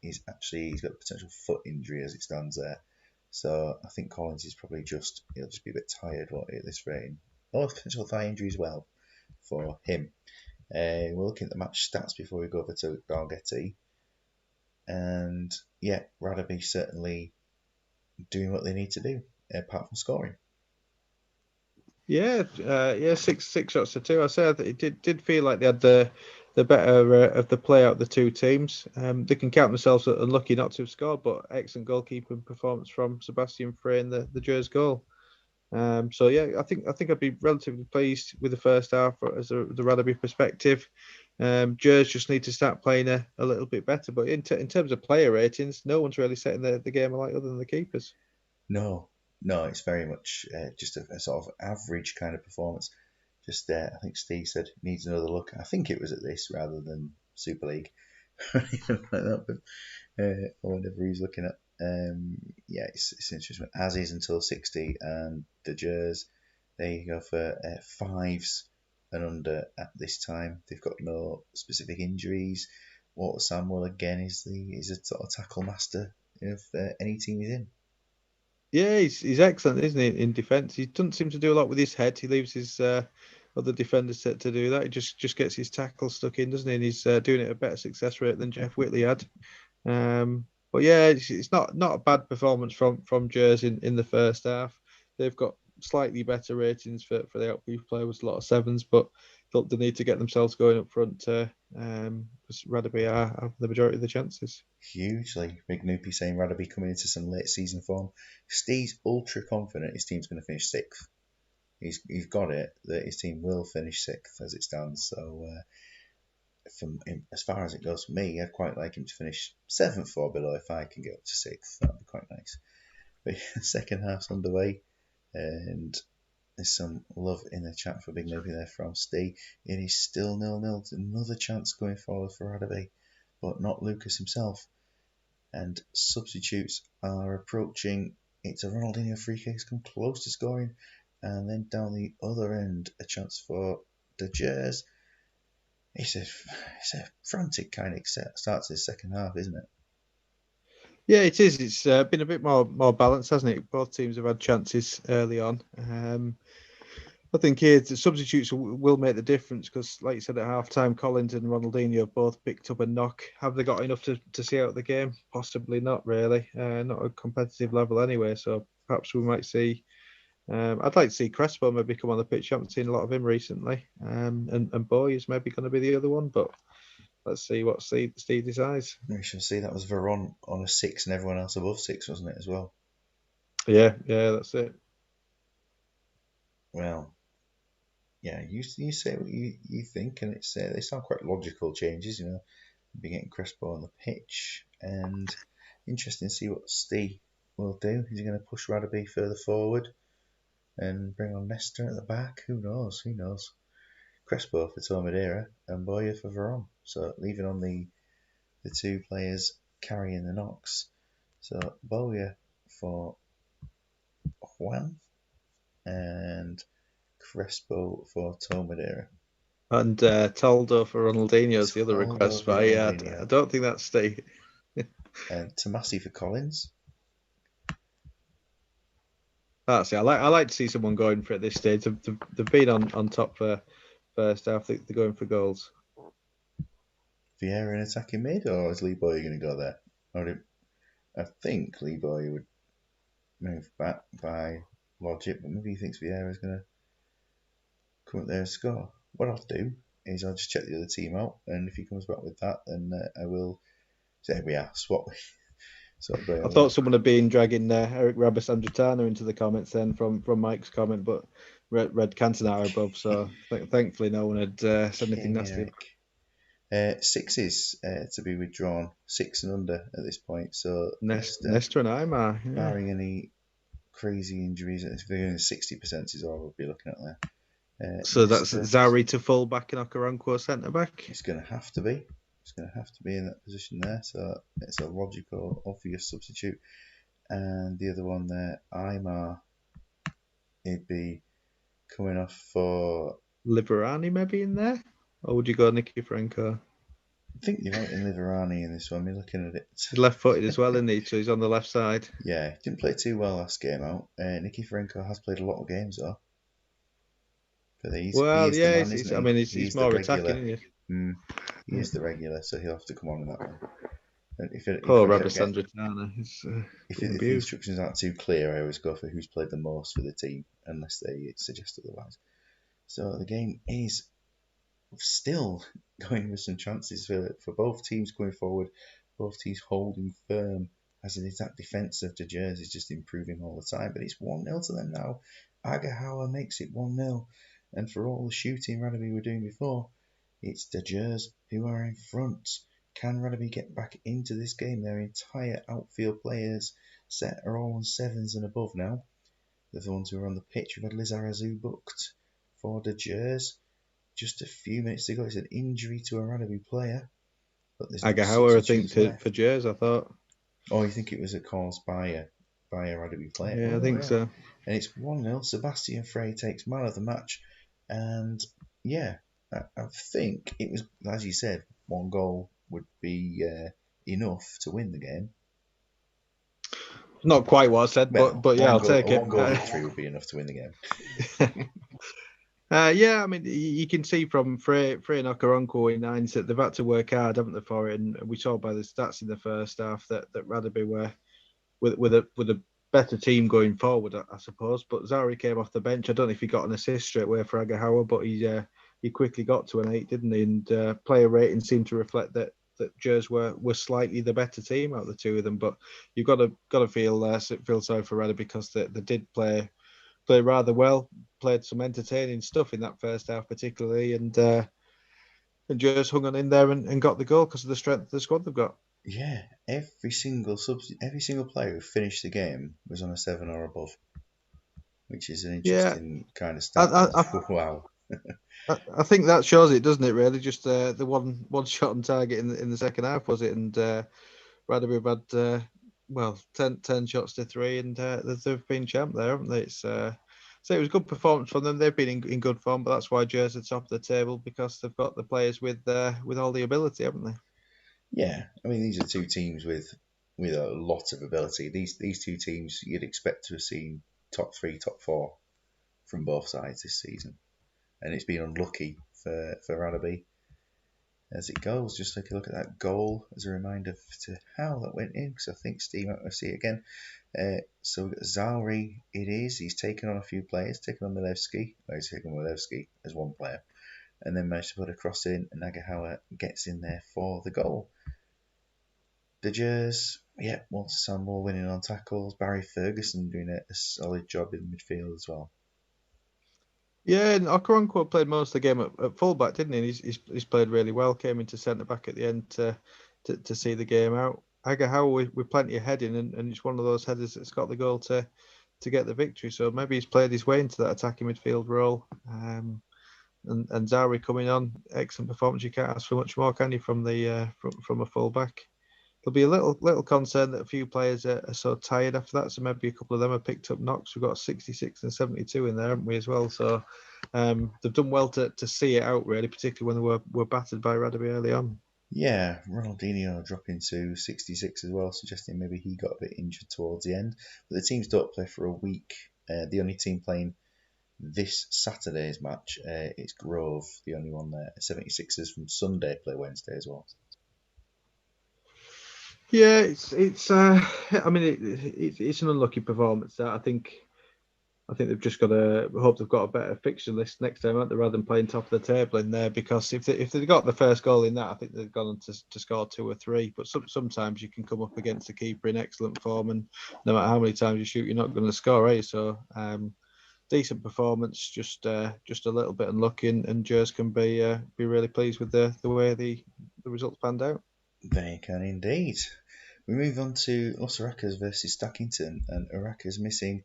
he's got a potential foot injury as it stands there. So I think Collins is probably he'll just be a bit tired, won't he, at this rate? Or potential thigh injury as well for him. We're looking at the match stats before we go over to Dalgety. And yeah, Radaby certainly doing what they need to do, apart from scoring. Yeah, six shots to two. I said it did feel like they had the better of the play out the two teams. They can count themselves unlucky not to have scored, but excellent goalkeeping performance from Sebastian Frey in the Jers goal. So yeah, I think I'd be relatively pleased with the first half as the Radaby perspective. Jers just need to start playing a little bit better. But in terms of player ratings, no one's really setting the game alight other than the keepers. No, it's very much just a sort of average kind of performance. Just I think Steve said needs another look. I think it was at this rather than Super League or anything like that. But or whatever he's looking at. Yeah, it's interesting. As is until 60, and the Jers, they go for fives and under at this time. They've got no specific injuries. Walter Samuel again is a sort of tackle master if any team he's in. Yeah, he's excellent, isn't he, in defence? He doesn't seem to do a lot with his head. He leaves his other defenders to do that. He just gets his tackle stuck in, doesn't he? And he's doing it at a better success rate than Jeff Whitley had. But yeah, it's not a bad performance from Jersey in the first half. They've got slightly better ratings for the outfield player with a lot of sevens, but felt the need to get themselves going up front because Rugby have the majority of the chances. Hugely. Big Noopy saying Rugby coming into some late season form. Steve's ultra confident his team's going to finish sixth. He's got it that his team will finish sixth as it stands. So from as far as it goes for me, I'd quite like him to finish seventh or below if I can get up to sixth. That'd be quite nice. But second half's underway, and there's some love in the chat for Big Noopy there from Steve. It is still 0-0. Another chance going forward for Rugby, but not Lucas himself. And substitutes are approaching. It's a Ronaldinho free kick. It's come close to scoring. And then down the other end, a chance for De Gers. It's a frantic kind of start to the second half, isn't it? Yeah, it is. It's been a bit more balanced, hasn't it? Both teams have had chances early on. I think here the substitutes will make the difference because, like you said, at half time, Collins and Ronaldinho have both picked up a knock. Have they got enough to see out the game? Possibly not, really. Not a competitive level anyway. So perhaps we might see. I'd like to see Crespo maybe come on the pitch. I haven't seen a lot of him recently. And Boy is maybe going to be the other one, but let's see what Steve decides. We shall see. That was Veron on a 6 and everyone else above 6, wasn't it, as well? Yeah, that's it. Well, yeah, you say what you think, and they sound quite logical changes, be getting Crespo on the pitch, and interesting to see what Steve will do. Is he going to push Radaby further forward and bring on Nestor at the back? Who knows? Crespo for Tomadera and Boya for Veron. So leaving on the two players carrying the knocks. So Boya for Juan and Crespo for Tomadera. And Toldo for Ronaldinho is the other Toldo request, for but I Ronaldinho. don't think that's Steve. And Tomasi for Collins. That's it. I like to see someone going for it at this stage. They've been on top for first half. They're going for goals. Vieira in attacking mid, or is Lee Boy going to go there? I think Lee Boy would move back by logic, but maybe he thinks Vieira is going to come up there and score. What I'll do is I'll just check the other team out, and if he comes back with that, then I will say we are swap. I thought someone had been dragging Eric Rabasandratana into the comments then from Mike's comment, but read Cantona above, so thankfully no one had said anything nasty. Sixes to be withdrawn, 6 and under at this point. So Nestor and Aymar, yeah. Barring any crazy injuries, if they're in the 60% is all we'll be looking at there. So that's Zari to full back and Okoronkwo centre back. It's going to have to be. It's going to have to be in that position there. So it's a logical, obvious substitute. And the other one there, Aymar, he'd be coming off for Liverani maybe in there, or would you go Nicky Franco? I think you're right in Liverani in this one. We're looking at it. He's left-footed as well, isn't he? So he's on the left side. Yeah, didn't play too well last game out. Nicky Franco has played a lot of games though. But he's the man, isn't he? I mean, he's more attacking, isn't he? He is the regular, so he'll have to come on in that one. And Poor Rabasandratana. If the instructions aren't too clear, I always go for who's played the most for the team, unless they suggest otherwise. So the game is still going with some chances for both teams going forward, both teams holding firm, as the exact defence of De Gers is just improving all the time. But it's 1-0 to them now. Agahawa makes it 1-0. And for all the shooting Rugby were doing before, it's De Gers who are in front. Can Rugby get back into this game? Their entire outfield players set are all on 7s and above now. They're the ones who are on the pitch. We've had Lizarazu booked for De Gers. Just a few minutes ago, it's an injury to a Rugby player. but there's no Agahower, I think, substitutes for left. Jers, I thought. Oh, you think it was a cause by a Rugby player? Yeah, I Oh think yeah, so. and it's 1-0. Sebastian Frey takes man of the match, and yeah, I think it was, as you said, one goal would be enough to win the game. Not quite what I said, Well, but yeah, one I'll goal, take a it. one goal victory would be enough to win the game. Yeah, I mean, you can see from Frey and Okoronkwo in hindsight, they've had to work hard, haven't they, for it? And we saw by the stats in the first half that Rugby were with a better team going forward, I suppose. But Zari came off the bench. I don't know if he got an assist straight away for Agahower, but he quickly got to an 8, didn't he? And player rating seemed to reflect that Jers were slightly the better team out of the two of them. But you've got to feel sorry for Rugby because they did play rather well, played some entertaining stuff in that first half particularly, and just hung on in there and got the goal because of the strength of the squad they've got. Yeah, every single player who finished the game was on a 7 or above, which is an Yeah, interesting kind of stat. I, Wow. I think that shows it, doesn't it? Really, just the one shot on target in the second half was it, and Rugby had 10 shots to 3, and they've been champ there, haven't they? So it was a good performance from them. They've been in good form, but that's why Jersey are top of the table because they've got the players with all the ability, haven't they? Yeah, I mean these are two teams with a lot of ability. These two teams you'd expect to have seen top 3, top 4 from both sides this season, and it's been unlucky for Rugby as it goes. Just take a look at that goal as a reminder to how that went in, because I think Steve might want to see it again. So we've got Zalri, it is. He's taken on a few players, taken on Milevski. Well, he's taken Milevski as one player, and then managed to put a cross in, and Nagahauer gets in there for the goal. The Jers, yeah, once Sandwell winning on tackles. Barry Ferguson doing a solid job in midfield as well. Yeah, and Okoronkwo played most of the game at fullback, didn't he? He's played really well. Came into centre back at the end to see the game out. Agahow with plenty of heading, and it's one of those headers that's got the goal to get the victory. So maybe he's played his way into that attacking midfield role. And Zari coming on, excellent performance. You can't ask for much more, can you, from the from a fullback? There'll be a little concern that a few players are so tired after that. So maybe a couple of them have picked up knocks. We've got 66 and 72 in there, haven't we, as well? So they've done well to see it out, really, particularly when they were battered by Rugby early on. Yeah, Ronaldinho dropping to 66 as well, suggesting maybe he got a bit injured towards the end. But the teams don't play for a week. The only team playing this Saturday's match is Grove, the only one there. 76ers from Sunday play Wednesday as well. Yeah, it's I mean it's an unlucky performance. That I think they've just got to hope they've got a better fixture list next time, aren't they, rather than playing top of the table in there. Because if they got the first goal in that, I think they've gone on to score 2 or 3. But sometimes you can come up against the keeper in excellent form, and no matter how many times you shoot, you're not going to score, eh? So decent performance, just a little bit unlucky, and Jers can be really pleased with the way the results panned out. They can indeed. We move on to Los Oracas versus Stackington, and Oracas missing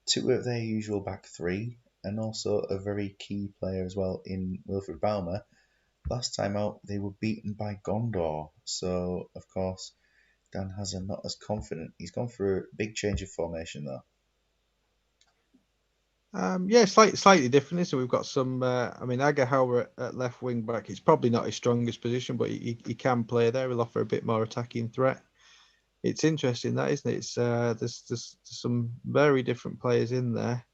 2 of their usual back 3, and also a very key player as well in Wilfred Balmer. Last time out, they were beaten by Gondor, so of course Dan Hazard not as confident. He's gone for a big change of formation though. Yeah, slightly different. Isn't it? We've got some. I mean, Agahauer at left wing back. It's probably not his strongest position, but he can play there. He'll offer a bit more attacking threat. It's interesting that, isn't it? It's there's some very different players in there.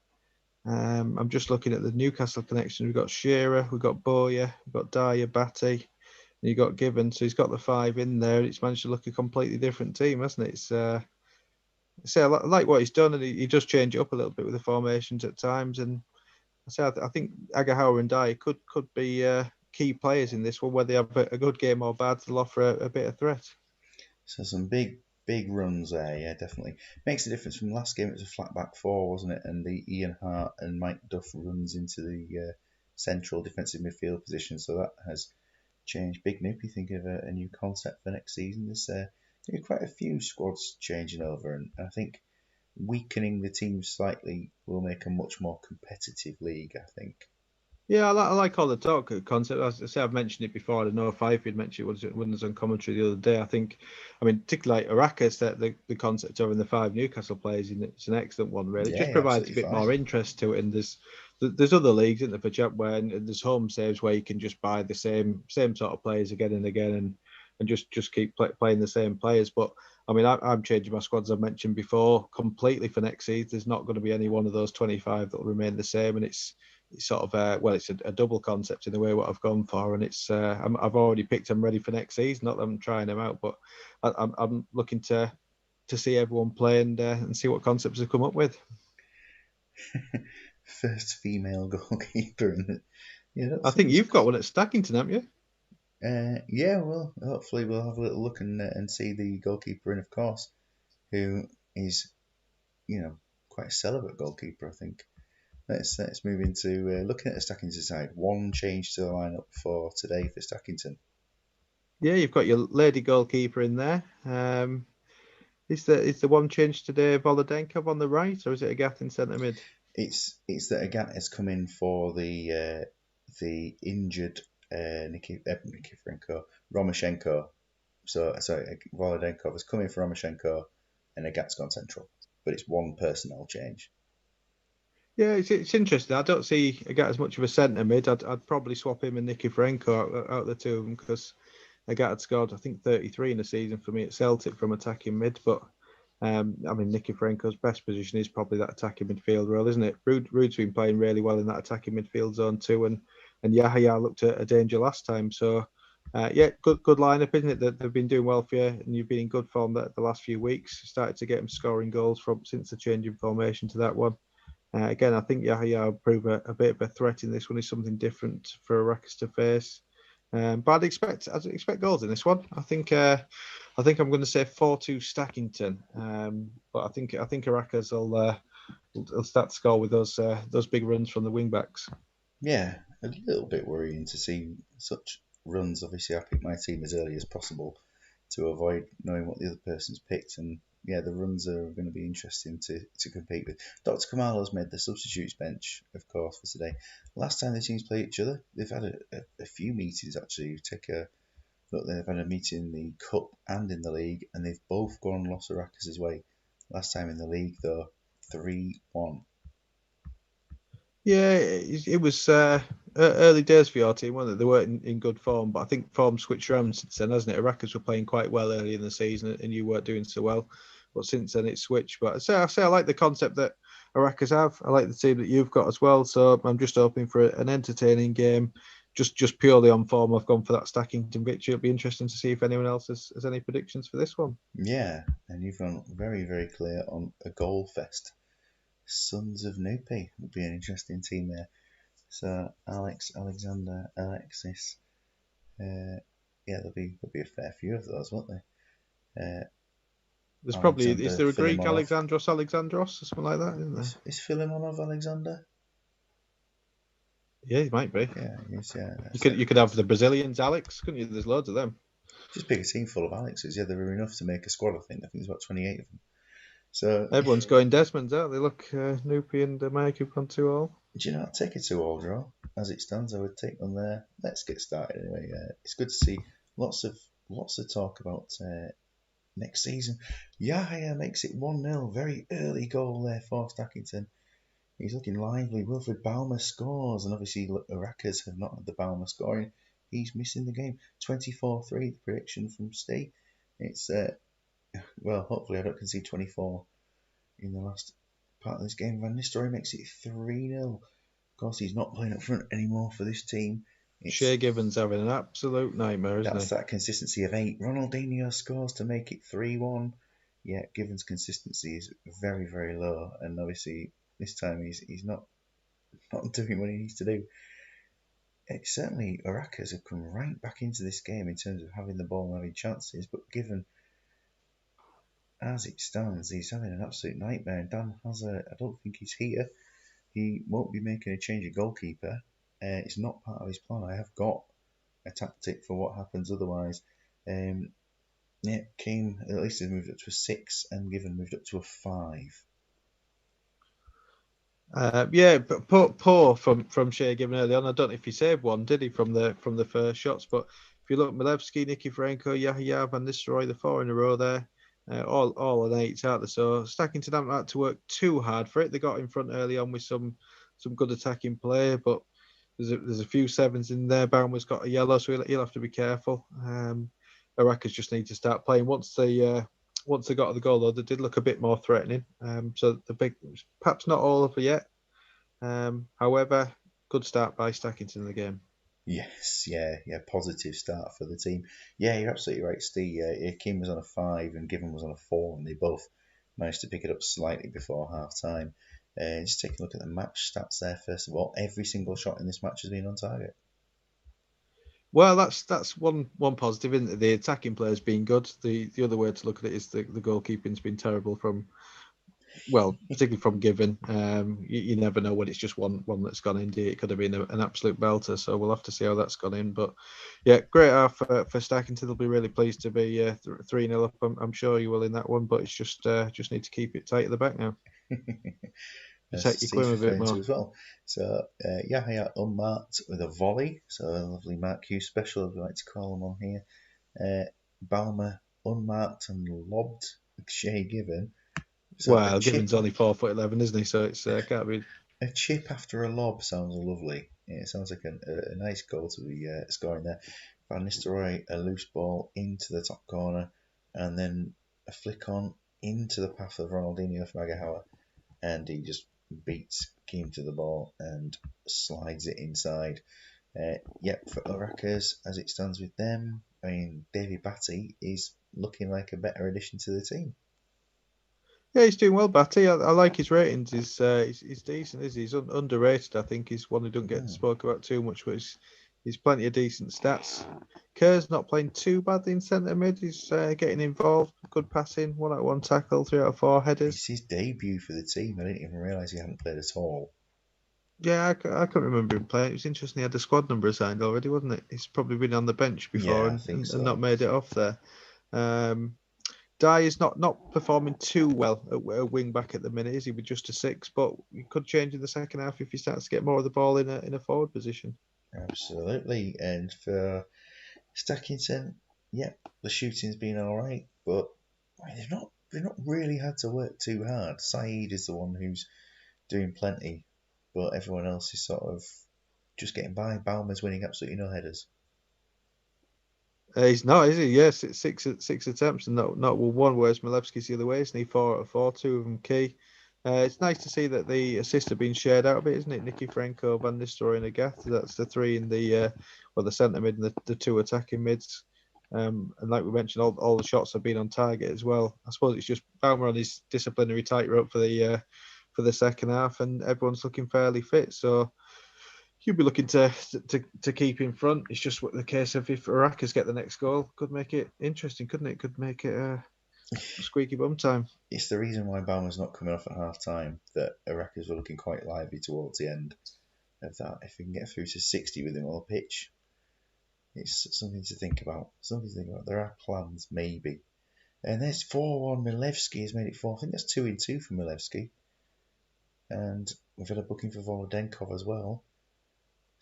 I'm just looking at the Newcastle connection. We've got Shearer, we've got Boyer, we've got Dyer, Batty, and you've got Gibbon. So he's got the 5 in there. It's managed to look a completely different team, hasn't it? I like what he's done, and he does change it up a little bit with the formations at times. And I think Agahauer and Dyer could be key players in this one, whether they have a good game or bad, they'll offer a bit of threat. So some big runs there, yeah, definitely. Makes a difference from last game. It was a flat back 4, wasn't it? And the Ian Hart and Mike Duff runs into the central defensive midfield position, so that has changed. Big Nip, you think of a new concept for next season. There's quite a few squads changing over, and I think weakening the team slightly will make a much more competitive league, I think. Yeah, I like all the talk concept. As I say, I've mentioned it before. I don't know if I've mentioned it when I was on commentary the other day. I mean, particularly like Araka said, the concept of having the 5 Newcastle players in it's an excellent one. Really, it Yeah, just yeah, provides a absolutely bit fine. more interest to it. And there's other leagues in the for Champ where and there's home saves where you can just buy the same sort of players again and again and just keep playing the same players. But I mean, I'm changing my squad as I mentioned before completely for next season. There's not going to be any one of those 25 that will remain the same, and it's sort of it's a double concept in the way what I've gone for, and I've already picked them ready for next season. Not that I'm trying them out, but I'm looking to see everyone play and see what concepts they come up with. First female goalkeeper, yeah, that I think seems. you've got one at Stackington, haven't you? Yeah, well, hopefully we'll have a little look and see the goalkeeper, and of course, who is quite a celibate goalkeeper, I think. Let's move into looking at the Stackington side. One change to the lineup for today for Stackington. Yeah, you've got your lady goalkeeper in there. Is the one change today Volodenkov on the right, or is it Agath in centre mid? It's that Agat has come in for the injured Nikiforenko, Romoshenko. So sorry, Volodenkov has come in for Romoshenko, and Agat's gone central. But it's one personnel change. Yeah, it's interesting. I don't see Agath as much of a centre mid. I'd probably swap him and Nikiforenko out the two of them because Agat had scored, I think, 33 in the season for me at Celtic from attacking mid. But I mean, Nikiforenko's best position is probably that attacking midfield role, isn't it? Rude's been playing really well in that attacking midfield zone too, and Yahya looked at a danger last time. So yeah, good lineup, isn't it? That they've been doing well for you, and you've been in good form the last few weeks. Started to get them scoring goals from since the change in formation to that one. Again, I think Yahya will prove a bit of a threat in this one. Is something different for Arrakis to face. But I'd expect goals in this one. I think I'm going to say 4-2 Stackington. But I think Arrakis will start to score with those big runs from the wing backs. Yeah, a little bit worrying to see such runs. Obviously, I picked my team as early as possible to avoid knowing what the other person's picked, and yeah, the runs are going to be interesting to compete with. Dr. Kamalo's made the substitutes bench, of course, for today. Last time the teams played each other, they've had a few meetings actually. Take a look, they've had a meeting in the cup and in the league, and they've both gone Los Aracas' way. Last time in the league, though, 3-1. Yeah, it was early days for your team, wasn't it? They weren't in good form, but I think form switched around since then, hasn't it? Iraqis were playing quite well early in the season, and you weren't doing so well. But since then, it's switched. But I like the concept that Iraqis have. I like the team that you've got as well. So I'm just hoping for an entertaining game. Just purely on form, I've gone for that Stackington victory. It'll be interesting to see if anyone else has any predictions for this one. Yeah, and you've gone very, very clear on a goal fest. Sons of Nupi would be an interesting team there. So Alex, Alexander, Alexis. Yeah, there'll be a fair few of those, won't there? There's probably is Alexander there a Greek Filimonov. Alexandros or something like that, isn't there? Is Filimonov Alexander? Yeah, he might be. Yeah, yes, yeah. You could have the Brazilians, Alex, couldn't you? There's loads of them. Just pick a team full of Alexes. Yeah, there were enough to make a squad. I think there's about 28 of them. So, Everyone's going Desmond's out. They look Noopy and Mike have gone 2-all. do you know, I'd take a 2-all draw. As it stands, I would take them there. Let's get started anyway. It's good to see lots of talk about next season. Yahya makes it 1-0. Very early goal there for Stackington. He's looking lively. Wilfred Balmer scores, and obviously Rackers have not had the Balmer scoring. He's missing the game. 24-3, the prediction from Steve. It's, well, hopefully I don't concede 24 in the last part of this game. Van Nistelrooy makes it 3-0. Of course, he's not playing up front anymore for this team. It's Shea Gibbons having an absolute nightmare, isn't That's he? that consistency of 8. Ronaldinho scores to make it 3-1. Yeah, Given's consistency is very, very low, and obviously this time he's not doing what he needs to do. It's certainly Aracas have come right back into this game in terms of having the ball and having chances, but Given, as it stands, he's having an absolute nightmare. Dan Hazard, I don't think he's here. He won't be making a change of goalkeeper. It's not part of his plan. I have got a tactic for what happens otherwise. Yeah, Kane at least has moved up to a 6 and Given moved up to a 5. Yeah, but poor from Shea Given early on. I don't know if he saved one, did he, from the first shots? But if you look, Milevski, Nikiforenko, Yahya, Van Nistelrooy, the four in a row there, all an eight out there. So Stackington haven't had to work too hard for it. They got in front early on with some good attacking play, but there's a few sevens in there. Baumer's got a yellow, so he'll have to be careful. Iraqis just need to start playing once they got the goal, though, they did look a bit more threatening. So the big, perhaps not all over yet. However, good start by Stackington in the game. Yes, yeah, positive start for the team. Yeah, you're absolutely right, Steve. Kim was on a 5 and Given was on a 4, and they both managed to pick it up slightly before half time. Just take a look at the match stats there. First of all, every single shot in this match has been on target. Well, that's one positive, isn't it? The attacking player's been good. The other way to look at it is the goalkeeping's been terrible particularly from Given. You never know when it's just one that's gone in. It could have been an absolute belter. So we'll have to see how that's gone in. But yeah, great half for Stackington. They'll be really pleased to be 3-0 up. I'm sure you will in that one. But it's just need to keep it tight at the back now. As Protect your Steve's Quim a bit referring more. to as well. So Yahya unmarked with a volley. So a lovely Mark Hughes special, as we like to call them on here. Balmer unmarked and lobbed Shea Given. So a Well, chip, Given's only 4'11", isn't he? So it's can't be. a chip after a lob sounds lovely. Yeah, it sounds like a nice goal to be scoring there. Van Nistelrooy, a loose ball into the top corner, and then a flick on into the path of Ronaldinho from Agahauer, and he just beats Keane to the ball and slides it inside. For Oracas, as it stands with them, I mean, Davy Batty is looking like a better addition to the team. Yeah, he's doing well, Batty. I like his ratings. He's decent, is he? He's underrated. I think he's one who don't get spoke about too much, but he's plenty of decent stats. Kerr's not playing too badly in centre mid. He's getting involved. Good passing, 1-out-1 tackle, 3-out-4 It's headers. his debut for the team. I didn't even realise he hadn't played at all. Yeah, I can't remember him playing. It was interesting. He had the squad number assigned already, wasn't it? He's probably been on the bench before Yeah, I and, think and, and not so. made it off there. Dye is not performing too well at wing back at the minute, is he? With just a 6, but he could change in the second half if he starts to get more of the ball in a forward position. Absolutely. And for Stackington, the shooting's been all right, but I mean, they've not really had to work too hard. Saeed is the one who's doing plenty, but everyone else is sort of just getting by. Baumer's winning absolutely no headers. He's not, is he? Yes, it's six attempts and not one. Whereas Milevski's the other way, isn't he? 4 out of 4, 2 of them key. It's nice to see that the assists are being shared out a bit, isn't it? Nikiforenko, Van Nistelrooy, and Agath. That's the three in the centre mid and the two attacking mids. And like we mentioned, all the shots have been on target as well. I suppose it's just Baumer on his disciplinary tightrope for the second half, and everyone's looking fairly fit. So you'd be looking to keep in front. It's just the case of if Arakas get the next goal, could make it interesting, couldn't it? Could make it squeaky bum time. It's the reason why Baumer's not coming off at half time that Iraqis were looking quite lively towards the end of that. If we can get through to 60 with him on the pitch, it's something to think about. There are plans, maybe. And there's 4-1. Milevski has made it 4. I think that's 2-2 for Milevski. And we've had a booking for Volodenkov as well.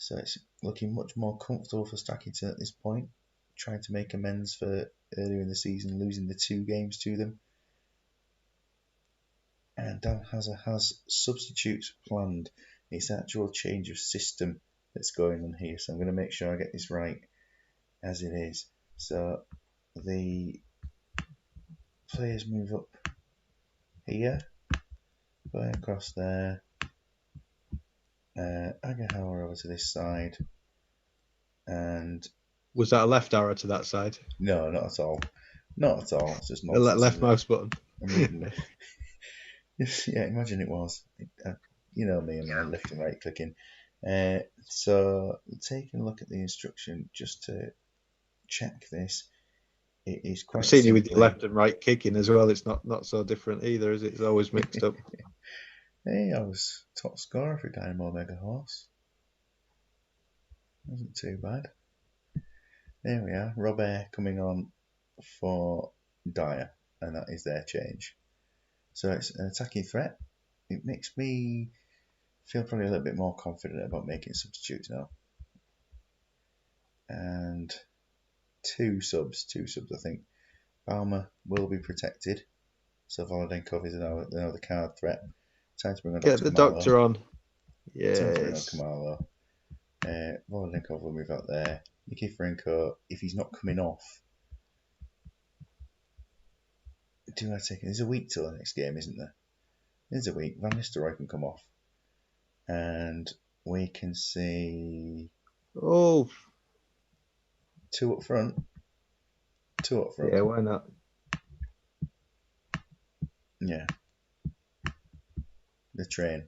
So it's looking much more comfortable for Stackington at this point, trying to make amends for earlier in the season losing the 2 games to them. And Dan has substitutes planned. It's actual change of system that's going on here. So I'm going to make sure I get this right as it is. So the players move up here, going across there. Agahauer over to this side. And Was that a left arrow to that side? no, not at all. Not at all. It's just A nonsense. left mouse button. I'm moving. Yeah, imagine it was. You know me and my left and right clicking. So taking a look at the instruction just to check this, it is I've quite seen you with your simply. left and right kicking as well. It's not so different either, is it? It's always mixed up. Hey, I was top scorer for Dynamo Mega Horse. Wasn't too bad. There we are. Robert coming on for Dyer, and that is their change. So it's an attacking threat. It makes me feel probably a little bit more confident about making substitutes now. And two subs, I think. Balmer will be protected. So Volodenkov is now the card threat. Time to bring on Get Dr. the Kamalo. doctor on. Time to bring on Yes. Kamalo. Volodenkov will move out there. Nikiforenko, if he's not coming off, do I take it? There's a week till the next game, isn't there? There's a week. Van Nistelrooy can come off. And we can see Oh, two up front. yeah, why not? Yeah. The train.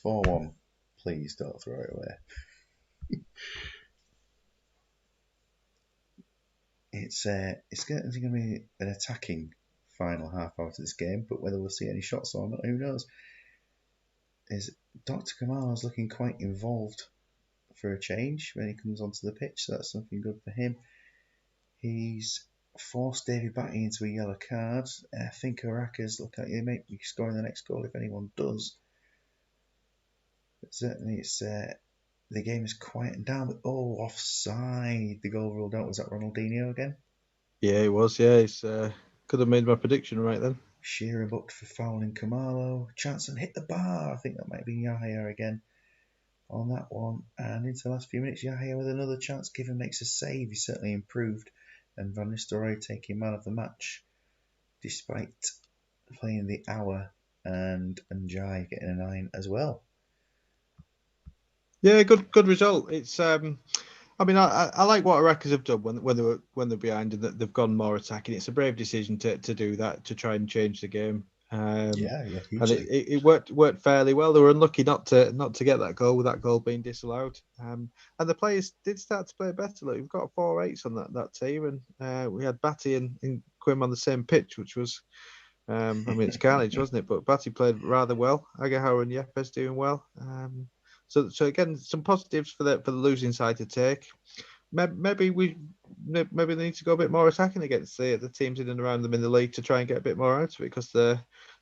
4-1. Please don't throw it away. It's going to be an attacking final half after this game, but whether we'll see any shots or not, who knows? Is Dr. Kamalo's looking quite involved for a change when he comes onto the pitch, so that's something good for him. He's forced Davy Batty into a yellow card. I think Araka's look like he may be scoring the next goal if anyone does. But certainly it's the game is quieting down. But offside! The goal ruled out. Was that Ronaldinho again? Yeah, it was. Yeah, he's could have made my prediction right then. Shearer booked for fouling Kamalo. Chanson hit the bar. I think that might be Yahya again on that one. And into the last few minutes, Yahya with another chance. Given makes a save. He certainly improved. And Van Nistelrooy taking man of the match despite playing the hour, and Njai getting a 9 as well. Yeah, good result. It's I mean, I like what Iraqis have done when they're behind and that they've gone more attacking. It's a brave decision to do that, to try and change the game. Yeah, and hugely. it worked fairly well. They were unlucky not to get that goal, with that goal being disallowed. And the players did start to play better. Look, we've got 4-8s on that team, and we had Batty and Quim on the same pitch, which was, I mean, it's carnage, wasn't it? But Batty played rather well. Agahara and Yepes doing well. So again, some positives for the losing side to take. Maybe they need to go a bit more attacking against the teams in and around them in the league to try and get a bit more out of it, because they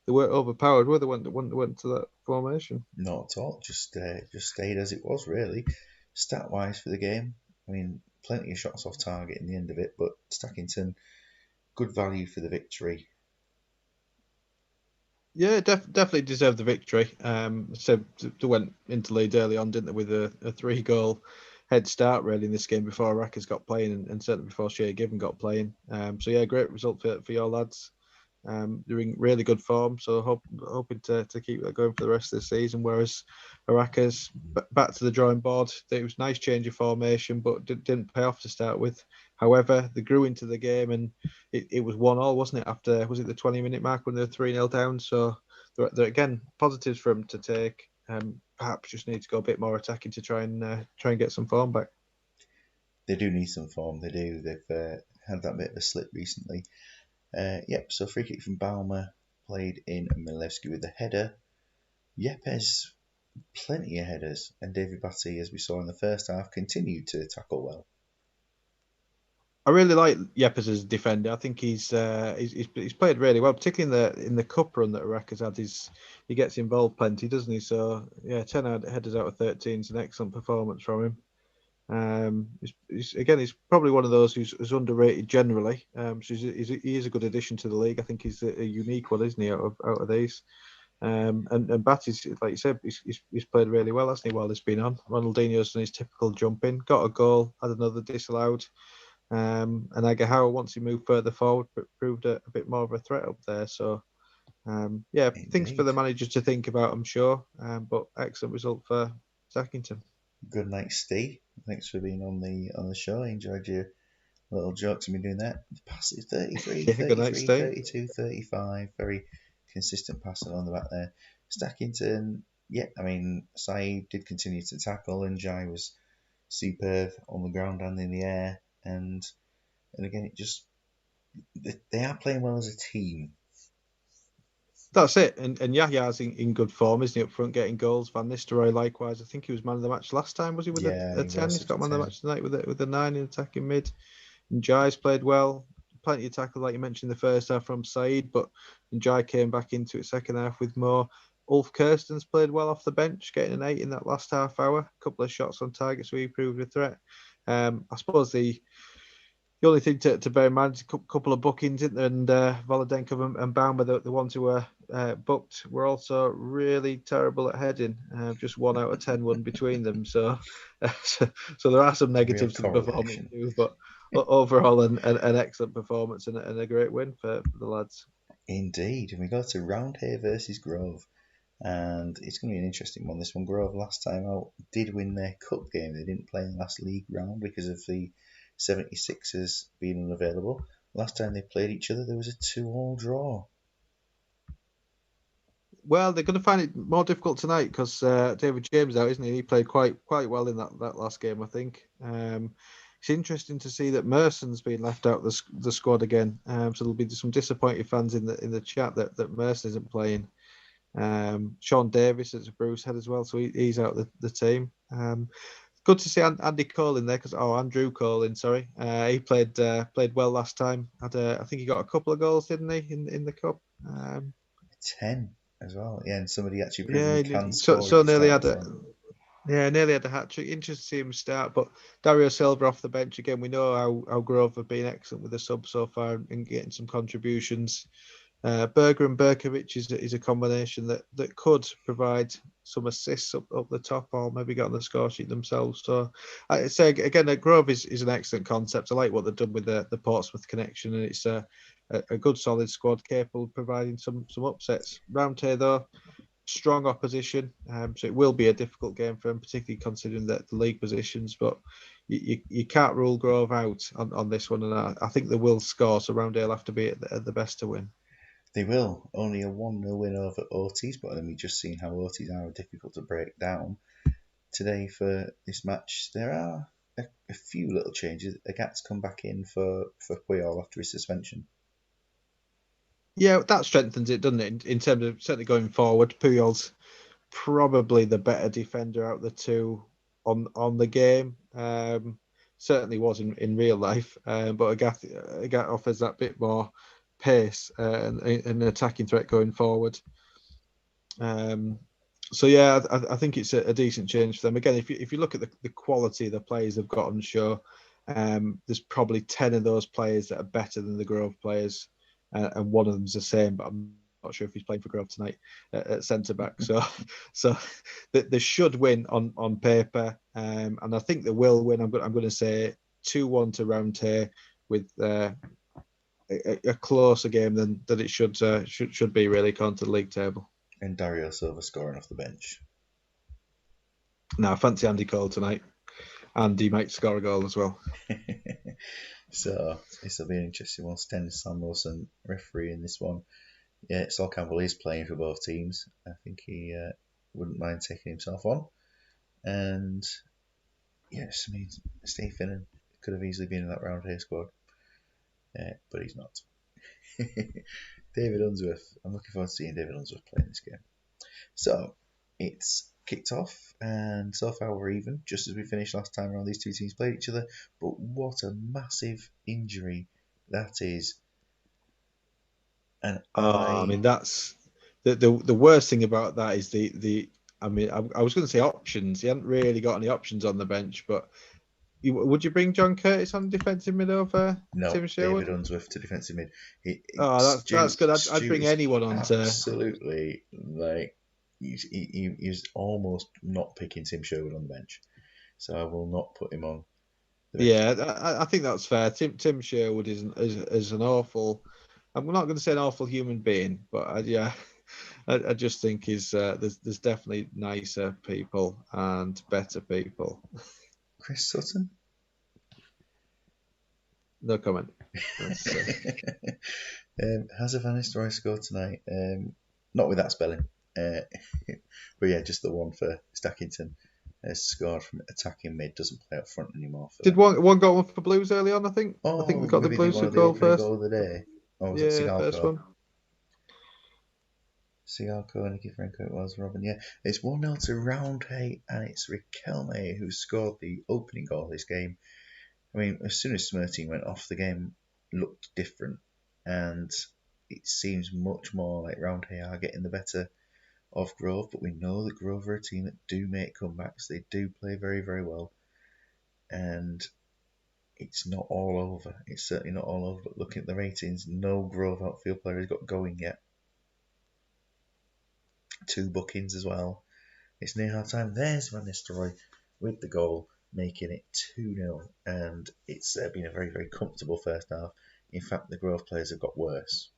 weren't overpowered, were they, when they went to that formation? Not at all. Just stayed as it was, really. Stat wise for the game, I mean, plenty of shots off target in the end of it, but Stackington, good value for the victory. Yeah, definitely deserved the victory. So they went into lead early on, didn't they, with a 3-goal head start really in this game before Rackers got playing, and certainly before Shea Given got playing. So yeah, great result for your lads. They're in really good form, so hoping to keep that going for the rest of the season. Whereas Araka's back to the drawing board. It was a nice change of formation, but didn't pay off to start with. However, they grew into the game, and it was 1-1, wasn't it? After, was it the 20-minute mark when they were 3-0 down? So they're again positives for them to take. Perhaps just need to go a bit more attacking to try and get some form back. They do need some form. They do. They've had that bit of a slip recently. So free kick from Balmer, played in Milevski with the header. Yepes, plenty of headers, and David Batty, as we saw in the first half, continued to tackle well. I really like Yepes as a defender. I think he's played really well, particularly in the cup run that Iraq's had. He gets involved plenty, doesn't he? So yeah, 10 headers out of 13 is an excellent performance from him. He's probably one of those who's underrated generally. So he is a good addition to the league. I think he's a unique one, isn't he, out of these? And Batty's, like you said, he's played really well, hasn't he, while it's been on. Ronaldinho's done his typical jump in, got a goal, had another disallowed. And Agahara, once he moved further forward, proved a bit more of a threat up there. So things for Indeed. the manager to think about, I'm sure. But excellent result for Sackington. Good night, Steve. Thanks for being on the show. I enjoyed your little jokes and me doing that. The pass is 33, Yeah, good night, 33, Steve. 32, 35. Very consistent passing on the back there. Stackington, yeah, I mean, Saeed did continue to tackle, and Jai was superb on the ground and in the air. And again, it just, they are playing well as a team. That's it. And Yahya's in good form, isn't he, up front, getting goals? Van Nistelrooy, likewise. I think he was man of the match last time, was he, with Yeah, a he 10? was He's with got man the of the 10. match tonight with a 9 in attacking mid. And Jai's played well. Plenty of tackle, like you mentioned, the first half from Saeed, but Jai came back into it second half with more. Ulf Kirsten's played well off the bench, getting an 8 in that last half hour. A couple of shots on target, so he proved a threat. I suppose the only thing to bear in mind is a couple of bookings, isn't there? And Volodenkov and Baumer, the ones who were booked, were also really terrible at heading. Just 1 out of 10 won between them. So, so there are some Real negatives to the performance correlation. too. But overall, an excellent performance and a great win for the lads. Indeed. And we go to Roundhay versus Grove. And it's going to be an interesting one. This one, Grove last time out did win their cup game. They didn't play in the last league round because of the 76ers being unavailable. Last time they played each other, there was a 2-all draw. Well, they're going to find it more difficult tonight because David James out, isn't he? He played quite well in that last game, I think. It's interesting to see that Merson's been left out the squad again. So there'll be some disappointed fans in the chat that Merson isn't playing. Sean Davis as Bruce had as well, so he's out the team. Good to see Andy Cole in there Andrew Cole in. Sorry, he played well last time. I think he got a couple of goals, didn't he, in the cup? 10 as well. Yeah, and somebody actually proving Yeah, he can score if so you nearly start up had front. nearly had a hat trick. Interesting to see him start, but Dario Silva off the bench again. We know how Grove have been excellent with the sub so far and getting some contributions. Berger and Berkovic is a combination that could provide some assists up the top or maybe get on the score sheet themselves. So I say again that Grove is an excellent concept. I like what they've done with the Portsmouth connection, and it's a good solid squad capable of providing some upsets. Roundhay though, strong opposition, so it will be a difficult game for them, particularly considering that the league positions. But you can't rule Grove out on this one, and I think they will score. So Roundhay will have to be at the best to win. They will. Only a 1-0 win over Ortiz, but then we've just seen how Ortiz are difficult to break down. Today for this match, there are a few little changes. Agat's come back in for Puyol after his suspension. Yeah, that strengthens it, doesn't it? In terms of certainly going forward, Puyol's probably the better defender out of the two on the game. Certainly was in real life, but Agat offers that bit more pace and an attacking threat going forward. So yeah, I think it's a decent change for them. Again, if you look at the quality of the players they've got on show, there's probably 10 of those players that are better than the Grove players, and one of them's the same. But I'm not sure if he's playing for Grove tonight at centre back. So they should win on paper, and I think they will win. I'm going to say 2-1 to Roundhay with a closer game than it should be really according to the league table. And Dario Silva scoring off the bench. No, I fancy Andy Cole tonight. And he might score a goal as well. So this will be an interesting one. Sten Samuelson referee in this one. Yeah, Sol Campbell is playing for both teams. I think he wouldn't mind taking himself on. And yes, I mean, Steve Finnan could have easily been in that Roundhay squad, but he's not. David Unsworth. I'm looking forward to seeing David Unsworth playing this game. So it's kicked off, and so far we're even, just as we finished last time around. These two teams played each other, but what a massive injury that is. And I mean, that's the worst thing about that is the. I mean, I was going to say options. He hadn't really got any options on the bench, but would you bring John Curtis on defensive mid over no, Tim David Sherwood? Unsworth to defensive mid. Oh, that's good. I'd Stu bring is anyone on to. absolutely like he's almost not picking Tim Sherwood on the bench, so I will not put him on the bench. Yeah, I think that's fair. Tim Sherwood is an awful. I'm not going to say an awful human being, but yeah, I just think there's definitely nicer people and better people. Chris Sutton. No comment. Has Van Nistelrooy scored tonight? Not with that spelling, but yeah, just the one for Stackington. Has scored from attacking mid. Doesn't play up front anymore for Did them. one got one for Blues early on? I think Oh, we got the maybe they Blues a wanted the goal opening first. goal of the day. Oh, was it Yeah, first Sigalko? one. Sigalko and Nicky Franco it was, Robin. Yeah, it's 1-0 to Roundhay, and it's Riquelme who scored the opening goal of this game. I mean, as soon as Smirty went off, the game looked different, and it seems much more like Roundhay are getting the better of Grove, but we know that Grove are a team that do make comebacks. They do play very, very well, and it's not all over. It's certainly not all over. But looking at the ratings, no Grove outfield player has got going yet. 2 bookings as well. It's near half time. There's Van Nistelrooy with the goal, making it 2-0, and it's been a very, very comfortable first half. In fact, the Grove players have got worse.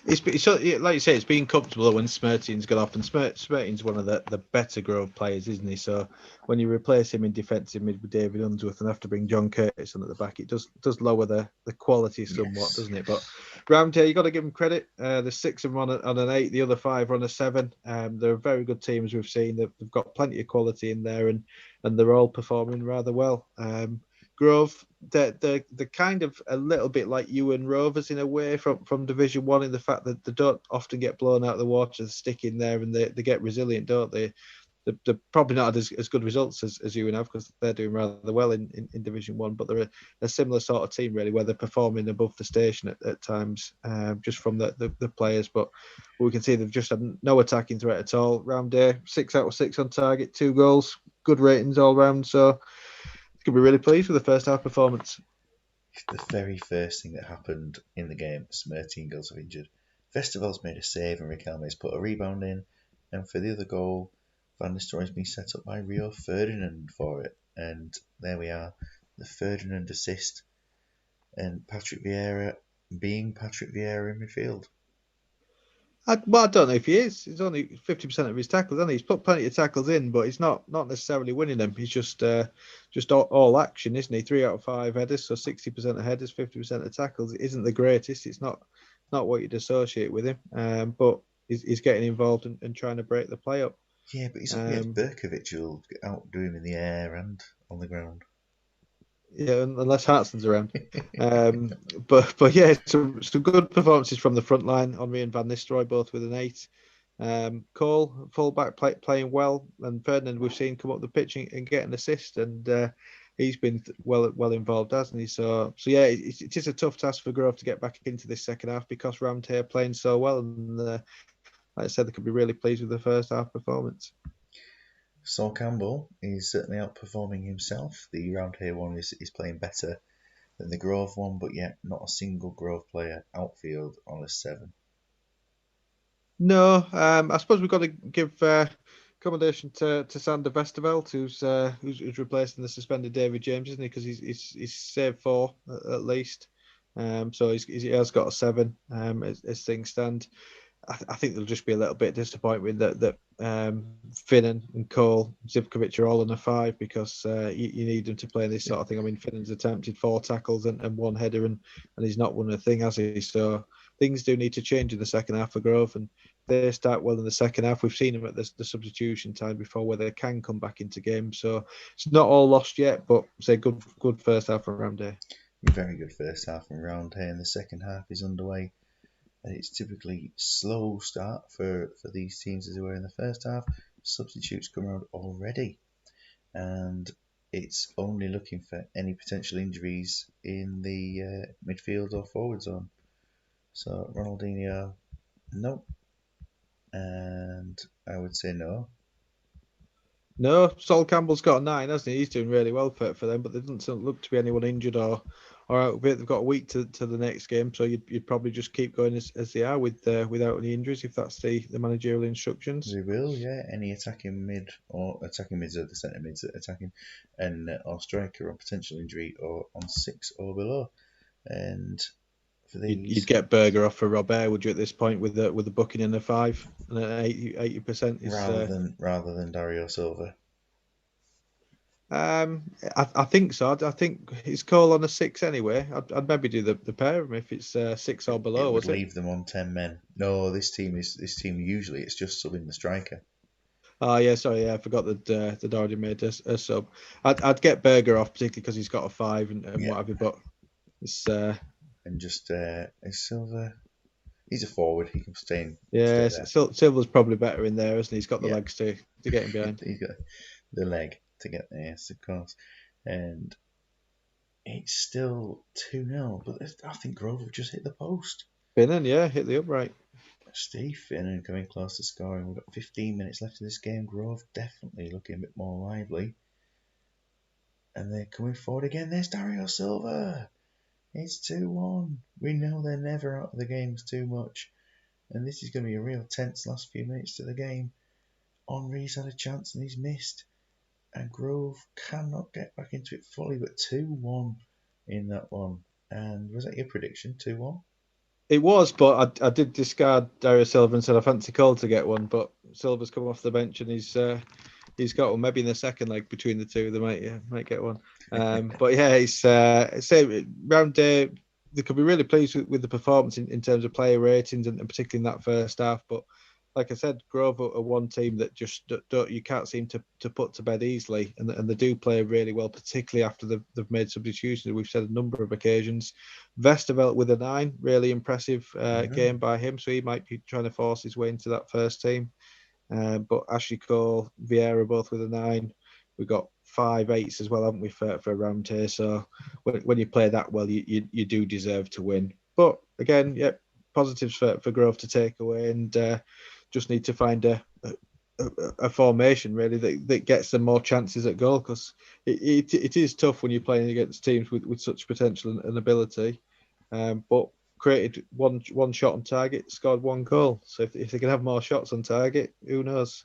It's like you say, it's been comfortable when Smerting's got off, and Smerting's one of the better Grove players, isn't he? So when you replace him in defensive mid with David Unsworth and have to bring John Curtis on at the back, it does lower the quality somewhat, Yes. doesn't it? But round here, you got to give them credit. The 6 of them on an 8, the other 5 are on a 7. They're a very good team, as we've seen. They've got plenty of quality in there, and they're all performing rather well. Grove, they're kind of a little bit like you and Rovers in a way from Division 1 in the fact that they don't often get blown out of the water, they stick in there and they get resilient, don't they? They're probably not as good results as you and have because they're doing rather well in Division 1, but they're a similar sort of team really where they're performing above the station at times, just from the players. But we can see they've just had no attacking threat at all. Round day, 6 out of 6 on target, 2 goals, good ratings all round. So could be really pleased with the first half performance. The very first thing that happened in the game, Smerteen goes off injured. Festival's made a save and Riquelme's put a rebound in, and for the other goal, Van Nistelrooy's been set up by Rio Ferdinand for it. And there we are, the Ferdinand assist, and Patrick Vieira being Patrick Vieira in midfield. I don't know if he is. He's only 50% of his tackles, and he's put plenty of tackles in, but he's not necessarily winning them. He's just all action, isn't he? 3 out of 5 headers, so 60% of headers, 50% of tackles. It isn't the greatest. It's not what you'd associate with him, but he's getting involved and trying to break the play up. Yeah, but he's up against Berkovic, who'll outdo him in the air and on the ground. Yeah, unless Hartson's around. But yeah, some good performances from the front line. Henry and Van Nistelrooy both with an 8. Cole, fullback, playing well, and Ferdinand we've seen come up the pitch and get an assist, and he's been well involved, hasn't he? So yeah, it is a tough task for Grove to get back into this second half because Ramsey are playing so well, and like I said, they could be really pleased with the first half performance. Saul Campbell is certainly outperforming himself. The Roundhay one is playing better than the Grove one, but yet not a single Grove player outfield on a 7. No, I suppose we've got to give accommodation to Sander Westerveld, who's replacing the suspended David James, isn't he? Because he's saved 4 at least. So he has got a 7 as things stand. I think they'll just be a little bit disappointed that Finnan and Cole, Zivkovic are all on a 5 because you need them to play this sort of thing. I mean, Finnan's attempted 4 tackles and 1 header, and he's not won a thing, has he? So things do need to change in the second half for Grove, and they start well in the second half. We've seen them at the substitution time before where they can come back into games. So it's not all lost yet, but say good first half from Roundhay. Very good first half from Roundhay, and the second half is underway. And it's typically slow start for these teams as they were in the first half. Substitutes come around already, and it's only looking for any potential injuries in the midfield or forward zone. So Ronaldinho, no, and I would say no. No, Sol Campbell's got a 9, hasn't he? He's doing really well for them, but there doesn't look to be anyone injured or out of it. They've got a week to the next game, so you'd probably just keep going as they are without any injuries if that's the managerial instructions. They will, yeah. Any attacking mid or attacking mids or the centre mids attacking, and or striker on potential injury or on 6 or below. And for You'd these, get Berger off for Robert, would you, at this point with the booking in a 5 and an 80% is. rather than Dario Silva, I think so. I think it's Cole on a 6 anyway. I'd maybe do the pair of them if it's 6 or it below. would Was it? leave them on 10 men. No, this team usually it's just subbing the striker. Oh yeah, sorry, yeah, I forgot that they'd already made a sub. I'd get Berger off particularly because he's got a 5 and Yeah, whatever. But it's and just is Silva. He's a forward. He can stay yeah, there. Silver's probably better in there, isn't he? He's got the Yeah, legs to get him behind. he's got the leg to get there. Yes, of course. And it's still 2-0, but I think Grove have just hit the post. Finnan, yeah, hit the upright. Steve Finnan coming close to scoring. We've got 15 minutes left of this game. Grove definitely looking a bit more lively. And they're coming forward again. There's Dario Silva. It's 2-1. We know they're never out of the games too much. And this is going to be a real tense last few minutes to the game. Henri's had a chance and he's missed. And Grove cannot get back into it fully, but 2-1 in that one. And was that your prediction, 2-1? It was, but I did discard Dario Silva and said I fancy Cole to get one. But Silva's come off the bench and he's got one. Maybe in the second leg between the two, they might get one. But yeah, it's say round day. They could be really pleased with the performance in terms of player ratings and particularly in that first half. But like I said, Grove are one team that just don't you can't seem to put to bed easily, and they do play really well, particularly after they've made substitutions. We've said a number of occasions. Vesterveld with a 9, really impressive game by him. So he might be trying to force his way into that first team. But Ashley Cole, Vieira both with a 9. We've got 5 8s as well, haven't we, for round here? So when you play that well, you do deserve to win. But again, yeah, positives for Grove to take away, and just need to find a formation really that gets them more chances at goal, because it is tough when you're playing against teams with such potential and ability. But created one shot on target, scored 1 goal. So if they can have more shots on target, who knows?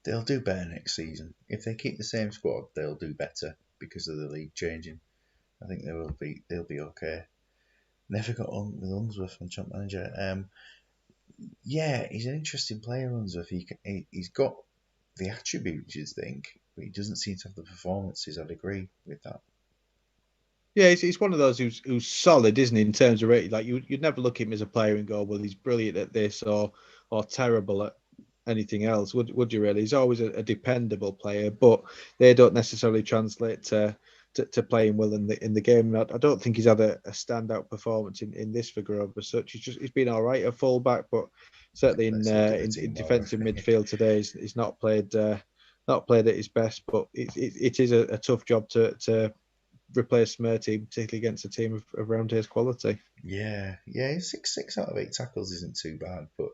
They'll do better next season. If they keep the same squad, they'll do better because of the league changing. I think they'll be okay. Never got on with Unsworth on Champ Manager. Yeah, he's an interesting player, Unsworth. He's got the attributes, you think, but he doesn't seem to have the performances. I'd agree with that. Yeah, he's one of those who's solid, isn't he, in terms of rating? Like you'd never look at him as a player and go, well, he's brilliant at this or terrible at anything else, would you really? He's always a dependable player, but they don't necessarily translate to playing well in the game. I don't think he's had a standout performance in this for Grove as such. He's been all right at fullback, but certainly in defensive midfield today, he's not played at his best. But it is a tough job to replace Smirty, particularly against a team of round his quality. Yeah, 6 out of 8 tackles isn't too bad, but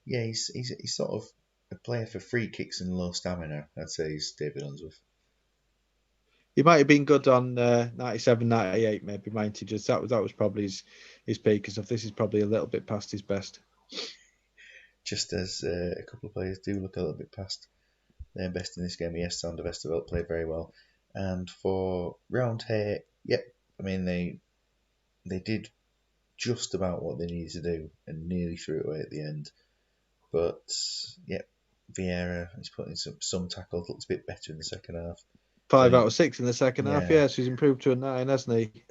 yeah, he's sort of a player for free kicks and low stamina. I'd say he's David Unsworth. He might have been good on 97, 98, maybe 90. Just that was probably his peak, because this is probably a little bit past his best. Just as a couple of players do look a little bit past their best in this game. Yes, Sander Vesterveld played very well, and for round here, yep. I mean they did just about what they needed to do and nearly threw it away at the end. But yep, Vieira is putting some tackles. Looks a bit better in the second half. 5 out of 6 in the second half. Yeah, so he's improved to a 9, hasn't he?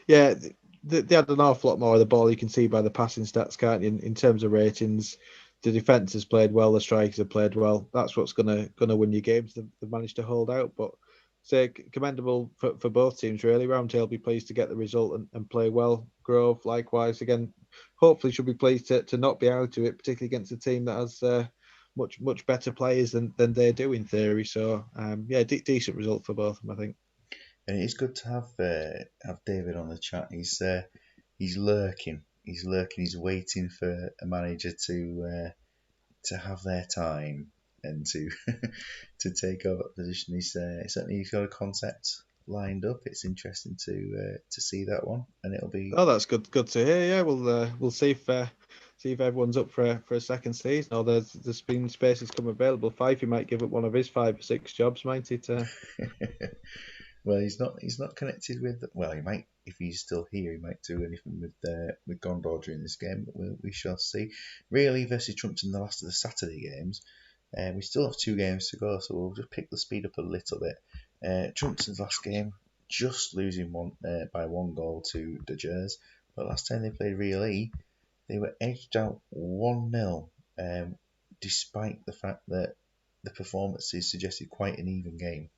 Yeah, they had an awful lot more of the ball. You can see by the passing stats, can't you? In terms of ratings, the defence has played well. The strikers have played well. That's what's gonna win your games. They've managed to hold out, but say commendable for both teams really. Roundhill will be pleased to get the result and play well. Grove likewise. Again, hopefully should be pleased to not be out of it, particularly against a team that has much better players than they do in theory. So yeah, decent result for both of them, I think. And it's good to have David on the chat. He's lurking. He's lurking. He's waiting for a manager to have their time and to to take over that position. He's got a concept lined up. It's interesting to see that one, and it'll be. Oh, that's good to hear. Yeah, we'll see if everyone's up for a second season, or there's been spaces come available. He might give up one of his 5 or 6 jobs, might he? Well, he's not connected with. Well, he might if he's still here. He might do anything with Gondor during this game, but we shall see. Really versus Trumpton, the last of the Saturday games. We still have 2 games to go, so we'll just pick the speed up a little bit. Trumpton's last game, just losing by 1 goal to De Gers, but last time they played Real E, they were edged out 1-0, despite the fact that the performances suggested quite an even game.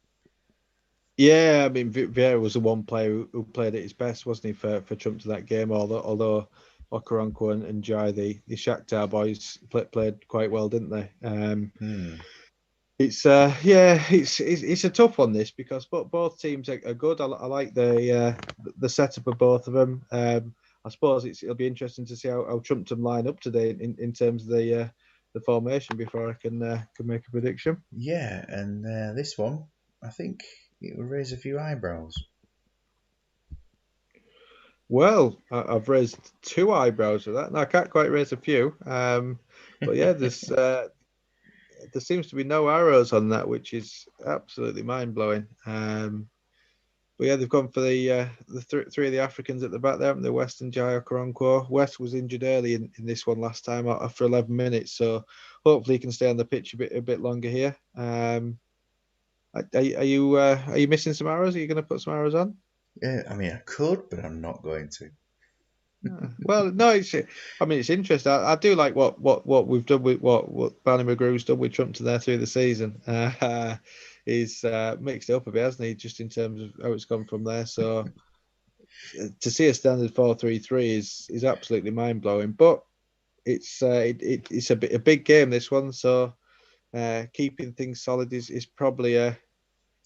Yeah, I mean Vieira was the one player who played at his best, wasn't he, for Trumpton that game? Although Okaranko and Jai, the Shakhtar boys, played quite well, didn't they? It's it's a tough one, this, because both teams are good. I like the setup of both of them. I suppose it'll be interesting to see how Trumpton line up today in terms of the formation before I can make a prediction. Yeah, and this one, I think it will raise a few eyebrows. Well, I've raised 2 eyebrows with that. No, I can't quite raise a few. But yeah, there seems to be no arrows on that, which is absolutely mind blowing. But yeah, they've gone for the three of the Africans at the back there, haven't they? West and Jai Okoronkwo. West was injured early in this one last time after 11 minutes, so hopefully he can stay on the pitch a bit longer here. Are you missing some arrows? Are you going to put some arrows on? Yeah, I mean, I could, but I'm not going to. Well, no, it's interesting. I do like what we've done with what Barney McGrew's done with Trumpton there through the season. He's mixed it up a bit, hasn't he? Just in terms of how it's gone from there. So to see a standard 4-3-3 is absolutely mind blowing. But it's a big game, this one. So keeping things solid is probably a.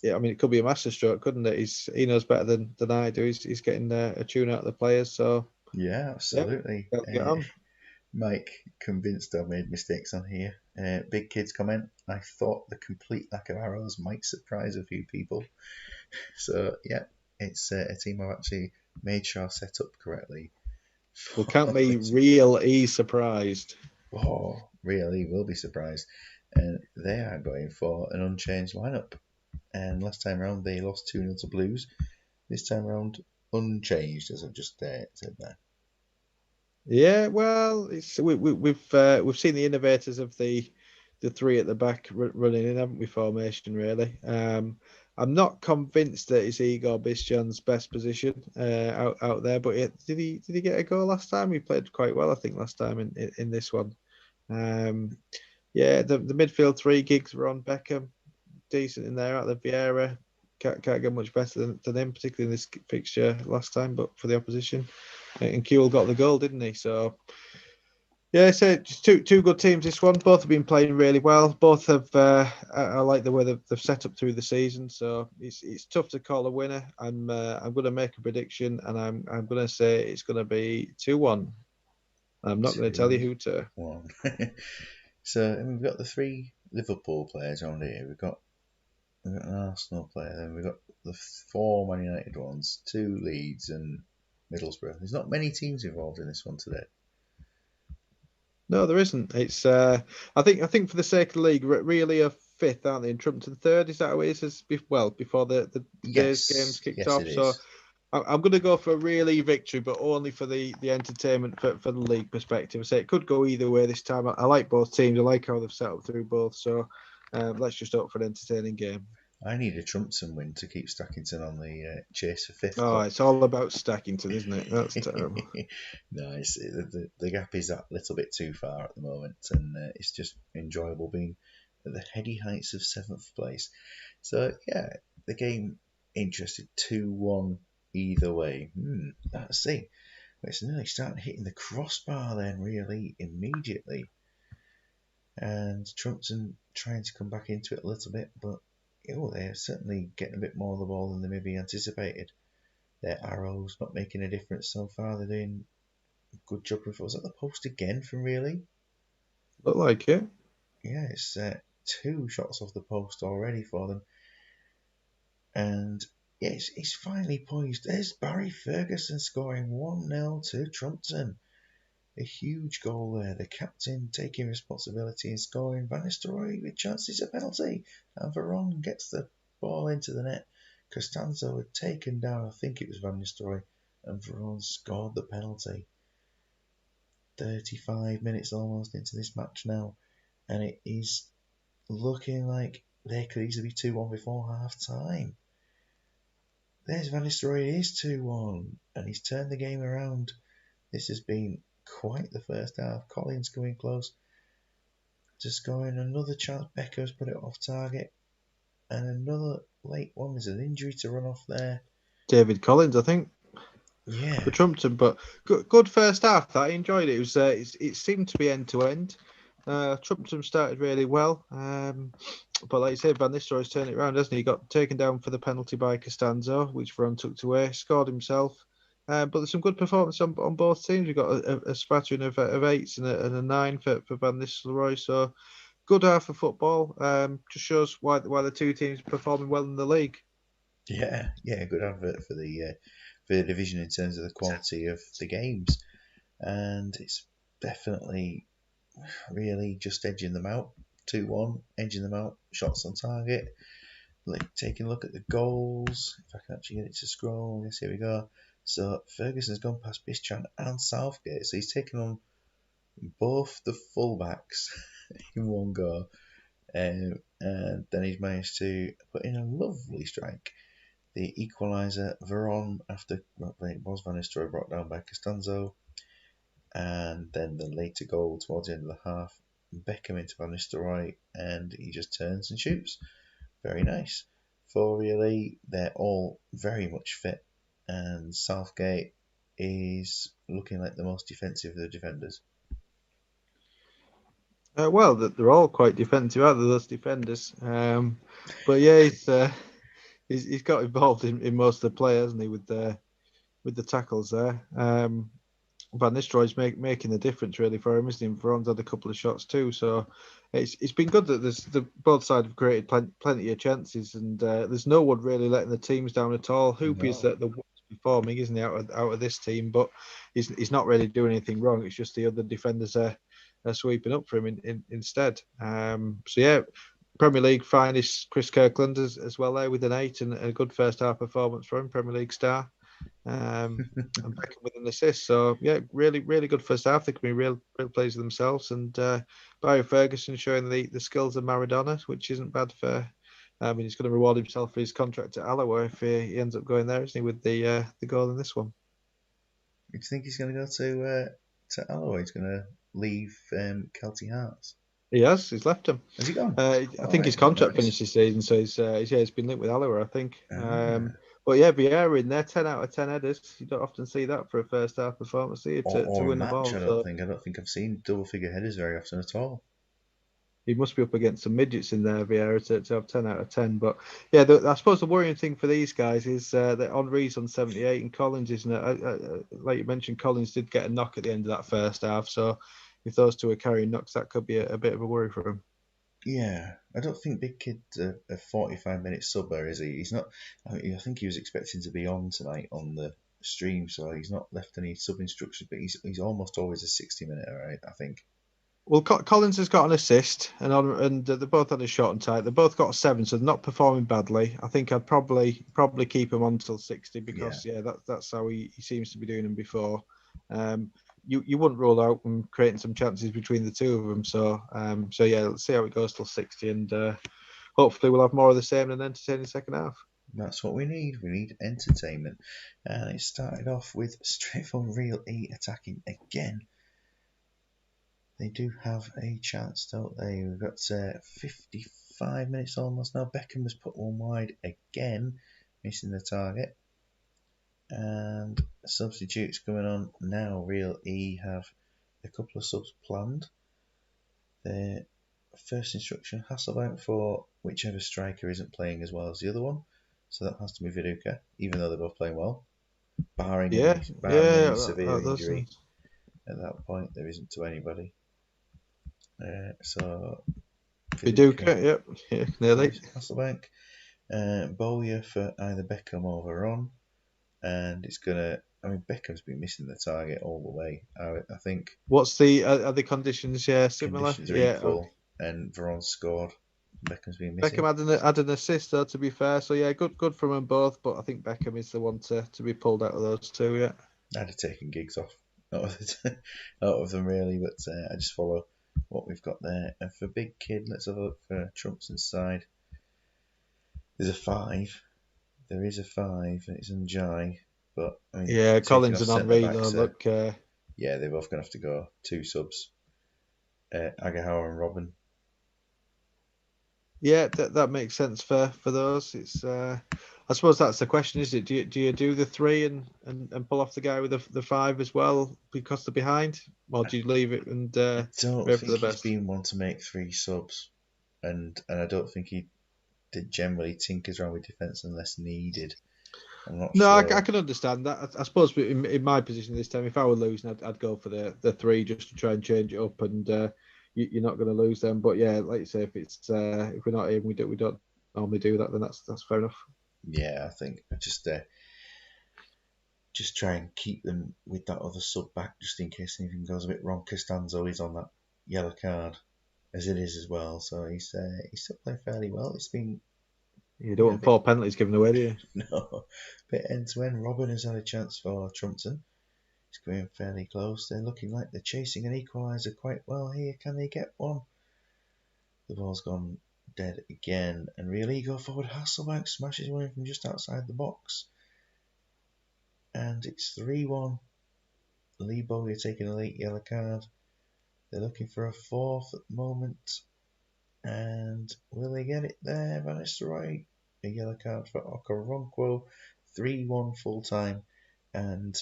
Yeah, I mean, it could be a masterstroke, couldn't it? He knows better than I do. He's getting a tune out of the players. So Yeah, yeah, absolutely. they'll get on. Mike, convinced I've made mistakes on here. Big Kids comment. I thought the complete lack of arrows might surprise a few people. So, yeah, it's a team I've actually made sure set up correctly. Well, can't be This- real surprised. Oh, really will be surprised. And they are going for an unchanged lineup. And last time round they lost 2-0 to Blues. This time round, unchanged, as I've just said there. Yeah, well, we've seen the innovators of the 3 at the back running in, haven't we? Formation really. I'm not convinced that it's Igor Bishan's best position out there, but did he get a goal last time? He played quite well, I think, last time in this one. Yeah, the midfield 3 gigs were on Beckham, decent in there. Out the Vieira, can't get much better than him, particularly in this fixture last time, but for the opposition. And Kewell got the goal, didn't he? So yeah, so just two good teams. This one, both have been playing really well. Both have. I like the way they've set up through the season. So it's tough to call a winner. I'm going to make a prediction, and I'm going to say it's going to be 2-1. I'm not going to tell you who to. 2-1. So we've got the 3 Liverpool players on here. We've got an Arsenal player, then we've got the 4 Man United ones, 2 Leeds and Middlesbrough. There's not many teams involved in this one today. No, there isn't. It's. I think for the sake of the league, really a 5th, aren't they? And Trumpton 3rd. Is that how it is? Well, before the today's games kicked yes, off. it is. So I'm going to go for a really victory, but only for the entertainment for the league perspective. I say it could go either way this time. I like both teams. I like how they've set up through both. So let's just hope for an entertaining game. I need a Trumpton win to keep Stackington on the chase for 5th. Oh, it's all about Stackington, isn't it? That's terrible. No, the gap is that little bit too far at the moment, and it's just enjoyable being at the heady heights of 7th place. So yeah, the game interested 2-1 either way. Let's see. It's nearly starting hitting the crossbar then, really immediately, and Trumpton trying to come back into it a little bit, but they're certainly getting a bit more of the ball than they maybe anticipated. Their arrows not making a difference so far. They're doing a good job with. Was that the post again from really? Look like it. Yeah, it's 2 shots off the post already for them. And yeah, it's finally poised. There's Barry Ferguson scoring 1-0 to Trumpton. A huge goal there. The captain taking responsibility and scoring. Van Nistelrooy with chances of penalty. And Veron gets the ball into the net. Costanzo had taken down, I think it was Van Nistelrooy, and Veron scored the penalty. 35 minutes almost into this match now, and it is looking like they could easily be 2-1 before half time. There's Van Nistelrooy, it is 2-1, and he's turned the game around. This has been quite the first half. Collins coming close to scoring another chance. Becker's put it off target, and another late one. There's an injury to run off there. David Collins, I think. Yeah. For Trumpton, but good first half. I enjoyed it. It was it seemed to be end to end. Trumpton started really well, but like you said, Van Nistelrooy's turned it around, hasn't he? He got taken down for the penalty by Costanzo, which Veron took away, scored himself, But there's some good performance on both teams. We've got a spattering of eights and a nine for Van Nistelrooy. So good half of football. Just shows why the two teams are performing well in the league. Yeah, good advert for the division in terms of the quality of the games, and it's definitely really just edging them out. 2-1, edging them out, shots on target. Like taking a look at the goals, if I can actually get it to scroll, yes, here we go. So Ferguson's gone past Bischan and Southgate, so he's taken on both the fullbacks in one go, and then he's managed to put in a lovely strike. The equaliser, Veron, after it was Van Nistelrooy brought down by Costanzo, and then the later goal towards the end of the half, Beckham into Van Nistelrooy, and he just turns and shoots. Very nice. For really, they're all very much fit, and Southgate is looking like the most defensive of the defenders. Well, they're all quite defensive, aren't they, those defenders? But yeah, he's got involved in most of the play, hasn't he, with the tackles there. Van Nistelrooy's making the difference really for him, isn't he? Veron's had a couple of shots too, so it's been good that both sides have created plenty of chances, and there's no one really letting the teams down at all. Hoopy is No. the worst performing, isn't he, out of this team? But he's not really doing anything wrong. It's just the other defenders are sweeping up for him instead. So yeah, Premier League finest Chris Kirkland as well there with an 8 and a good first half performance for him, Premier League star. And Beckham with an assist. So yeah, really, really good first half. They can be real players of themselves. And Barry Ferguson showing the skills of Maradona, which isn't bad for. I mean, he's going to reward himself for his contract at Alloa if he ends up going there, isn't he, with the goal in this one? Do you think he's going to go to Alloa? He's going to leave Celtic Hearts? He has. He's left him. Has he gone? I All think right, his I didn't contract notice. finished this season, so he's been linked with Alloa, I think. Ah. But yeah, Vieira in there, 10 out of 10 headers. You don't often see that for a first half performance, do you, to Or a win the match. ball. I don't So think. I don't think I've seen double figure headers very often at all. he must be up against some midgets in there, Vieira, to have 10 out of 10. But yeah, I suppose the worrying thing for these guys is that Henry's on 78 and Collins isn't it? Like you mentioned, Collins did get a knock at the end of that first half. So if those two are carrying knocks, that could be a bit of a worry for him. Yeah, I don't think Big Kid's a 45-minute subber, is he? He's not. I think he was expecting to be on tonight on the stream, so he's not left any sub instructions. But he's almost always a 60-minute, right? I think. Well, Collins has got an assist, and they're both on a shot and tight. They both got 7, so they're not performing badly. I think I'd probably keep him on until 60 Yeah, because yeah, that's how he seems to be doing them before. Um, you wouldn't rule out them creating some chances between the two of them. So yeah, let's see how it goes till 60, and hopefully we'll have more of the same and entertaining second half. that's what we need. We need entertainment, and it started off with straightforward Real E attacking again. They do have a chance, don't they? We've got 55 minutes almost now. Beckham has put one wide again, missing the target. And substitutes coming on now. Real E have a couple of subs planned. Their first instruction, Hasselbank for whichever striker isn't playing as well as the other one. So that has to be Viduka, even though they're both playing well. Barring Yeah, any yeah, severe those injury things. at that point, there isn't to anybody. So Viduka Viduka, yep, yeah, nearly. for Hasselbank. Bowyer for either Beckham or Veron. And it's gonna. I mean, Beckham's been missing the target all the way. I think What's the are the conditions? Yeah, similar. conditions are Yeah, equal, and Veron scored. Beckham's been Beckham missing. had an assist though, to be fair. So yeah, good from them both. But I think Beckham is the one to be pulled out of those two. Yeah. I'd have taken gigs off out of them really, but I just follow what we've got there. And for Big Kid, let's have a look for Trumpton's side. There's a 5. There is a 5, and it's Njai. But I mean, Yeah, taking Collins off and centre Henry though. backs, Look, yeah, they're both gonna have to go 2 subs. Agahauer and Robin. yeah, that makes sense for those. It's I suppose that's the question, is it? Do you do the 3 and pull off the guy with the 5 as well because they're behind, or do you leave it and I don't hope for think the he's best? been one to make 3 subs, and I don't think he did generally tinkers around with defence unless needed. I'm not No, I sure. can understand that. I suppose in my position this time, if I were losing, I'd go for the three just to try and change it up, and you're not going to lose them. But yeah, like you say, if we're not even, we don't normally do that, then that's fair enough. Yeah, I think I just try and keep them with that other sub back just in case anything goes a bit wrong. Costanzo is on that yellow card as it is as well, so he's still playing fairly well. It's been You don't a want bit four penalties given away, do you? no, bit end to end. Robin has had a chance for Trumpton. He's going fairly close. They're looking like they're chasing an equaliser quite well here. Can they get one? The ball's gone dead again, and really go forward. Hasselbank smashes one in from just outside the box, and it's 3-1. Lee Bowyer taking a late yellow card. They're looking for a fourth at the moment, and will they get it there? Van Nistelrooy, a yellow card for Okoronkwo. 3-1 full time, and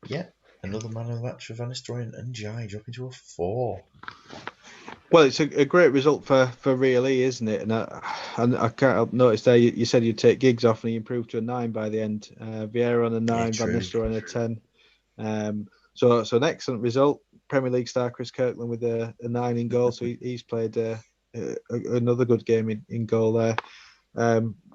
yeah, another man of the match for Van Nistelrooy and Jai dropping to a 4. Well, it's a great result for Real E, isn't it? And I can't help notice there you said you'd take Giggs off and he improved to a 9 by the end. Vieira on a Yeah, 9, Van true. Nistelrooy on a 10. So an excellent result. Premier League star Chris Kirkland with a 9 in goal. So he's played another good game in goal there.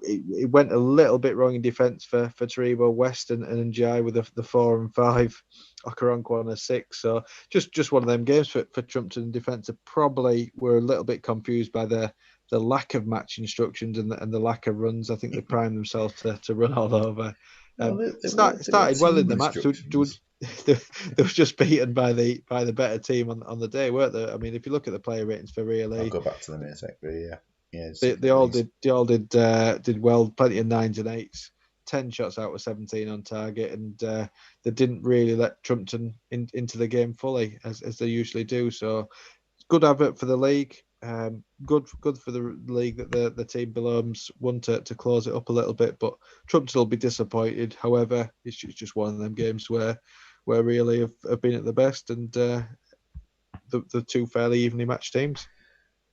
It went a little bit wrong in defence for Taribo West and Njai with the 4 and 5. Okoronkwo on a 6. So just one of them games for Trumpton defence. Probably were a little bit confused by the lack of match instructions and the lack of runs. I think they primed themselves to run all over. No, there were Started well in team the match. instructions. They was just beaten by the better team on the day, weren't they? I mean, if you look at the player ratings for Real I'll E, go back to them in a sec, but yeah, just they looking they at all these. did well. Plenty of 9s and 8s. 10 shots out of 17 on target, and they didn't really let Trumpton into the game fully as they usually do. So good advert for the league. Good for the league that the team below them's won to close it up a little bit, but Trumpton will be disappointed. However, it's just one of them games where really have been at the best, and the two fairly evenly matched teams.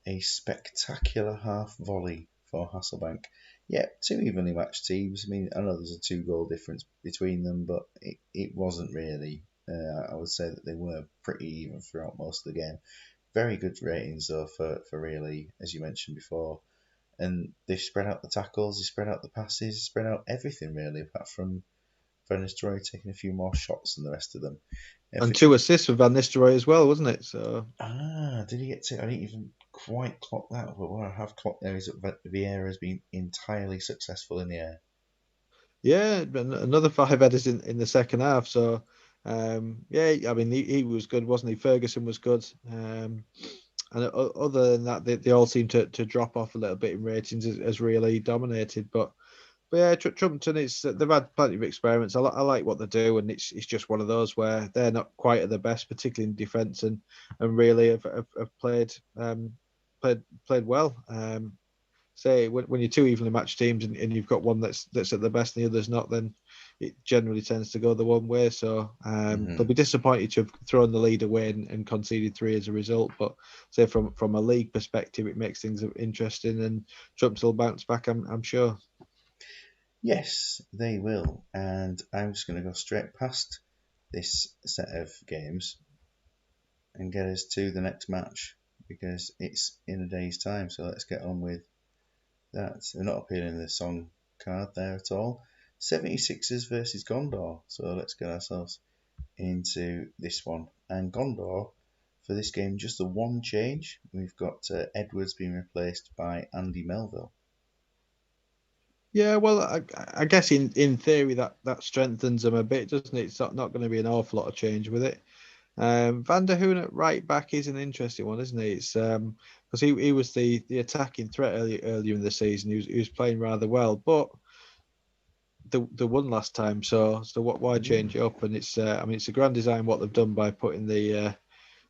A spectacular half volley for Hasselbank. Yeah, two evenly matched teams. I mean, I know there's a 2 goal difference between them, but it wasn't really. I would say that they were pretty even throughout most of the game. Very good ratings though for really, as you mentioned before. And they've spread out the tackles, they spread out the passes, spread out everything really, apart from Van Nistelrooy taking a few more shots than the rest of them. And 2 assists for Van Nistelrooy as well, wasn't it? So Did he get to? I didn't even quite clock that, but what I have clocked there is that Vieira has been entirely successful in the air. yeah, another 5 headers in the second half. So yeah, I mean he was good, wasn't he? Ferguson was good. And other than that, they all seem to drop off a little bit in ratings as really dominated. But yeah, Trumpton, they've had plenty of experiments. I like what they do, and it's just one of those where they're not quite at their best, particularly in defence, and really have played played well. Say when you're two evenly matched teams and you've got one that's at the best and the other's not, then it generally tends to go the one way. So they'll be disappointed to have thrown the lead away and conceded 3 as a result. But say from a league perspective, it makes things interesting, and Trumpton will bounce back, I'm sure. Yes, they will. And I'm just going to go straight past this set of games and get us to the next match because it's in a day's time. So let's get on with that. We're not appealing the song card there at all. 76ers versus Gondor. So let's get ourselves into this one. And Gondor, for this game, just the one change. We've got Edwards being replaced by Andy Melville. Yeah, well, I guess in theory that strengthens them a bit, doesn't it? It's not going to be an awful lot of change with it. Van der Hoon at right back is an interesting one, isn't he? It's because he was the attacking threat earlier in the season. He was playing rather well, but the one last time. So why change it up? And it's I mean it's a grand design what they've done by putting the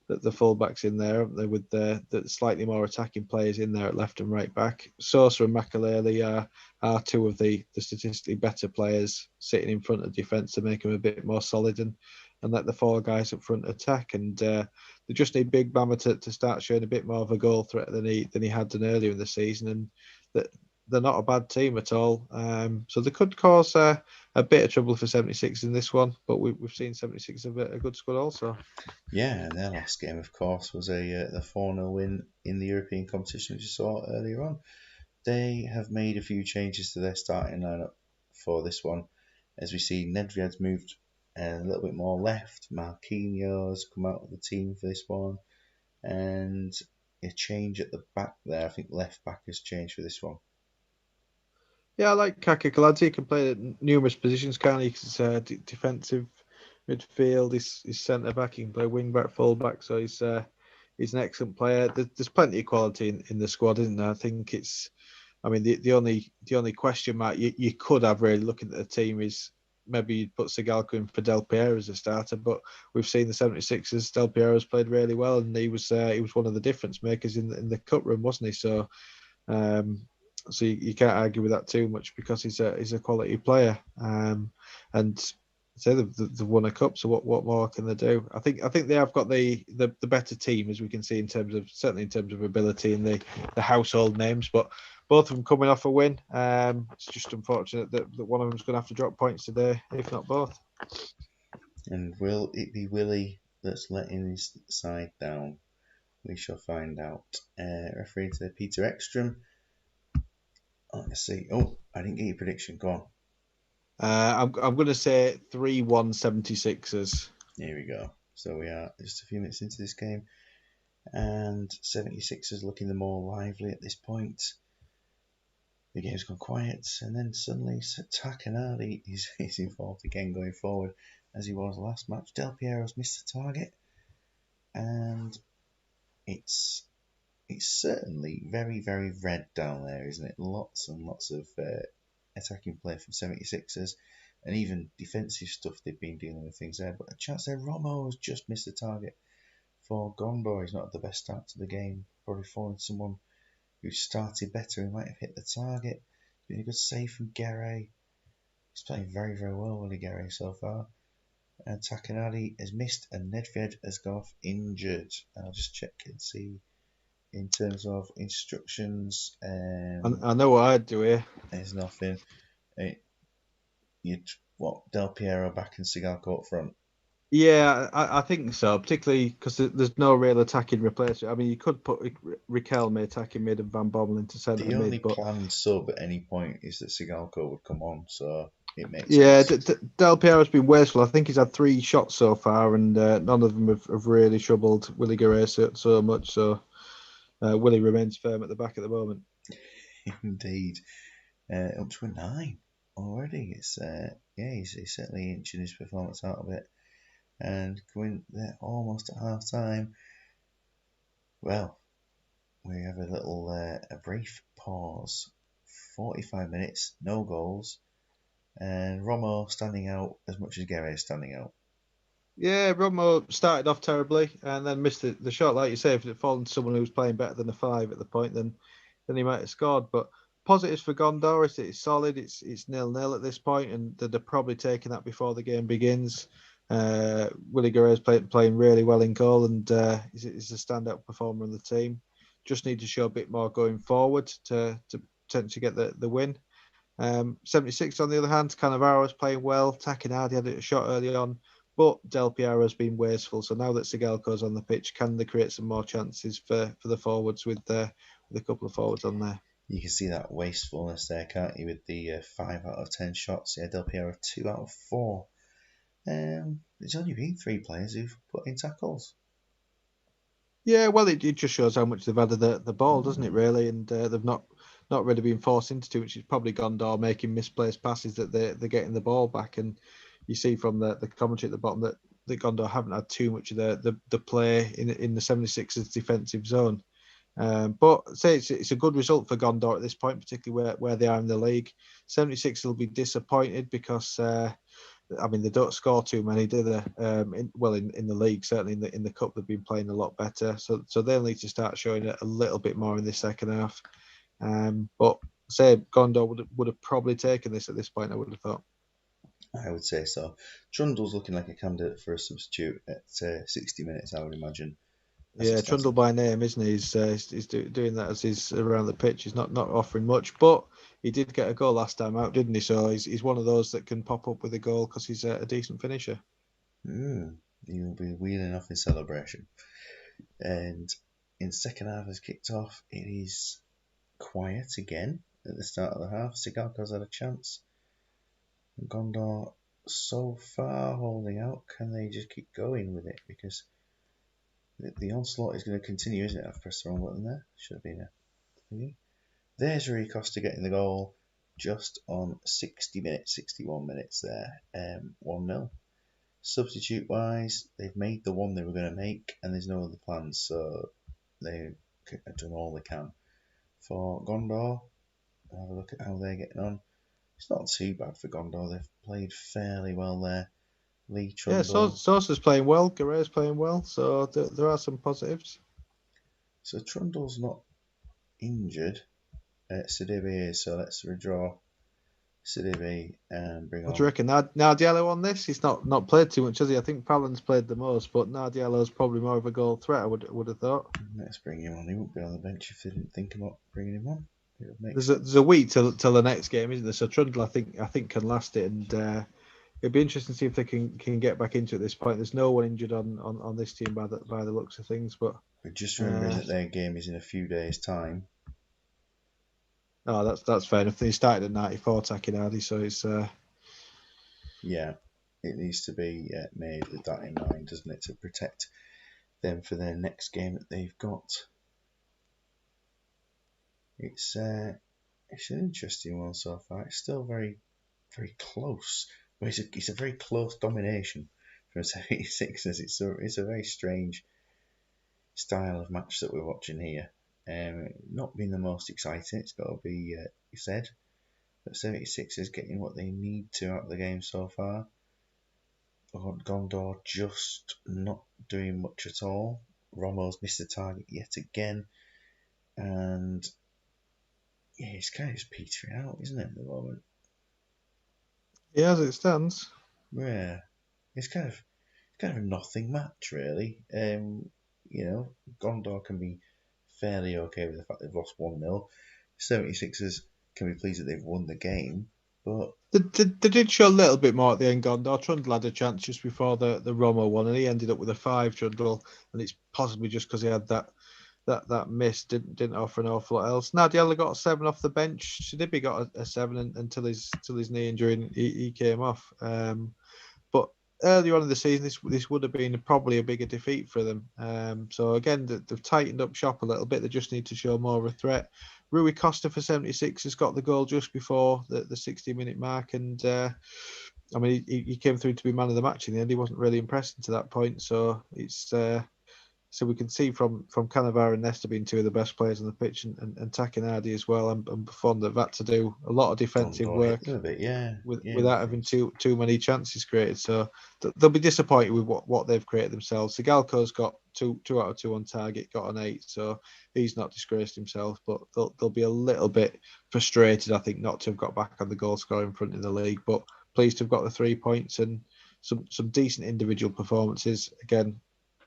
fullbacks in there, haven't they, with the slightly more attacking players in there at left and right back. Sosa and Makaleli are 2 of the statistically better players sitting in front of defence to make them a bit more solid and let the 4 guys up front attack. And they just need Big Bama to start showing a bit more of a goal threat than he had done earlier in the season. And that they're not a bad team at all. So they could cause a bit of trouble for 76 in this one, but we've seen 76 have a good squad also. Yeah, and their last game, of course, was the 4-0 win in the European competition, which you saw earlier on. They have made a few changes to their starting lineup for this one. As we see, Nedved's moved a little bit more left. Marquinhos come out of the team for this one. And a change at the back there. I think left back has changed for this one. Yeah, I like Kaka Kaladze. He can play at numerous positions, can't he? He's defensive midfield. He's centre back. He can play wing back, full back. So he's an excellent player. There's plenty of quality in the squad, isn't there? I think it's. I mean, the only question mark you could have really looking at the team is maybe you'd put Sigalko in for Del Piero as a starter, but we've seen the 76ers. Del Piero's played really well, and he was one of the difference makers in the cut room, wasn't he? Um, so you can't argue with that too much because he's a quality player. And say they've won a cup, so what more can they do? I think they have got the better team, as we can see, in terms of certainly in terms of ability and the household names, but both of them coming off a win. It's just unfortunate that one of them's going to have to drop points today, if not both. And will it be Willie that's letting his side down? We shall find out. Referee to Peter Ekstrom. Let's see. Oh, I didn't get your prediction. Go on. I'm going to say 3-1 76ers. Here we go. So we are just a few minutes into this game, and 76ers looking the more lively at this point. The game's gone quiet, and then suddenly Takanadi is involved again going forward, as he was last match. Del Piero's missed the target, and it's certainly very, very red down there, isn't it? Lots and lots of attacking play from 76ers, and even defensive stuff they've been dealing with things there. But a chance there, Romo's just missed the target for Gondor. He's not had the best start to the game, probably falling someone who started better. He might have hit the target. Been a good save from Guerre. He's playing very, very well, Willie Guerre, so far. And Takanadi has missed, and Nedved has gone off injured. I'll just check and see in terms of instructions. I know what I'd do here. There's nothing. You'd what Del Piero back and Sigalko up front. Yeah, I think so, particularly because there's no real attacking replacement. I mean, you could put Riquelme attacking mid and Van Bommel into centre The only mid, but planned sub at any point is that Sigalko would come on, so it makes yeah, sense. Del Piero's been wasteful. I think he's had 3 shots so far, and none of them have really troubled Willie Guerre so much. So Willie remains firm at the back at the moment. Indeed. Up to a 9 already. It's he's certainly inching his performance out a bit. And going there almost at half time. Well, we have a little a brief pause. 45 minutes, no goals, and Romo standing out as much as Guerre standing out. Yeah, Romo started off terribly and then missed the shot. Like you say, if it had fallen to someone who was playing better than a 5 at the point, then he might have scored. But positives for Gondor is it's solid. It's 0-0 at this point, and they're probably taking that before the game begins. Willie Guerrero's playing really well in goal, and he's a standout performer on the team. Just need to show a bit more going forward to potentially get the win. 76 on the other hand, Cannavaro's playing well. Takinardi had a shot early on, but Del Piero's been wasteful. So now that Sigalko's on the pitch, can they create some more chances for the forwards with a couple of forwards on there? You can see that wastefulness there, can't you, with the 5 out of 10 shots. Yeah, Del Piero 2 out of 4. There's only been 3 players who've put in tackles. Yeah, well, it just shows how much they've had of the ball, doesn't it, really? And they've not really been forced into too much. It's probably Gondor making misplaced passes that they're getting the ball back. And you see from the commentary at the bottom that Gondor haven't had too much of the play in the 76ers defensive zone. But say it's a good result for Gondor at this point, particularly where they are in the league. 76 will be disappointed because I mean they don't score too many, do they? In the league, certainly in the cup, they've been playing a lot better. So they'll need to start showing it a little bit more in the second half. But say Gondor would have probably taken this at this point. I would have thought. I would say so. Trundle's looking like a candidate for a substitute at 60 minutes, I would imagine. as it Yeah, stands. Trundle by name, isn't he? He's doing that as he's around the pitch. He's not offering much, but he did get a goal last time out, didn't he? So he's one of those that can pop up with a goal because he's a decent finisher. He'll be wheeling off in celebration. And in the second half has kicked off, it is quiet again at the start of the half. Sigalko's had a chance. Gondor so far holding out. Can they just keep going with it? Because the onslaught is going to continue, isn't it? I've pressed the wrong button there. Should have been a thingy. There's Rui Costa getting the goal just on 60 minutes, 61 minutes there. 1-0. Substitute wise, they've made the one they were going to make, and there's no other plans, so they've done all they can. For Gondor, have a look at how they're getting on. It's not too bad for Gondor. They've played fairly well there. Lee Yeah, Trundle. Sosa's playing well, Guerrero's playing well, so there are some positives. So Trundle's not injured. Sidibe is, so let's redraw Sidibe and bring What do you on. reckon? Nardiello on this? He's not played too much, has he? I think Pallen's played the most, but Nardiello's probably more of a goal threat, I would have thought. Let's bring him on. He won't be on the bench if they didn't think about bringing him on. It would make There's sense. a week till the next game, isn't there? So Trundle, I think can last it, and it'd be interesting to see if they can get back into it at this point. There's no one injured on this team by the looks of things, but But just remembering uh, that their game is in a few days' time. no, that's fair enough. He started at 94 attacking Hardy, so it's Yeah, it needs to be made with that in mind, doesn't it, to protect them for their next game that they've got. It's an interesting one so far. It's still very very close. It's a very close domination from 76ers. It's a very strange style of match that we're watching here. Not being the most exciting, it's got to be said. But 76ers getting what they need to out of the game so far. Gondor just not doing much at all. Romo's missed the target yet again. And yeah, it's kind of just petering out, isn't it, at the moment? yeah, as it stands. Yeah, it's kind of a nothing match, really. Gondor can be fairly okay with the fact they've lost 1-0. 76ers can be pleased that they've won the game, but They did show a little bit more at the end. Gondor Trundle had a chance just before the Romo one, and he ended up with a 5 Trundle, and it's possibly just because he had that miss didn't offer an awful lot else. Nardiella got a 7 off the bench. Sidibe got a 7 until his knee injury, and he came off. But earlier on in the season, this would have been probably a bigger defeat for them. So again, they've tightened up shop a little bit. They just need to show more of a threat. Rui Costa for 76 has got the goal just before the 60-minute mark, and I mean he came through to be man of the match in the end. He wasn't really impressed to that point, so it's. So we can see from Cannavaro and Nesta being two of the best players on the pitch, and Takinadi as well, and Buffon, that had to do a lot of defensive Gondor hit work them a bit, yeah. Yeah, in without having defence. too many chances created. So they'll be disappointed with what they've created themselves. Sigalko's got two out of 2 on target, got an 8, so he's not disgraced himself. But they'll be a little bit frustrated, I think, not to have got back on the goal scoring front in the league. But pleased to have got the 3 points and some decent individual performances. Again,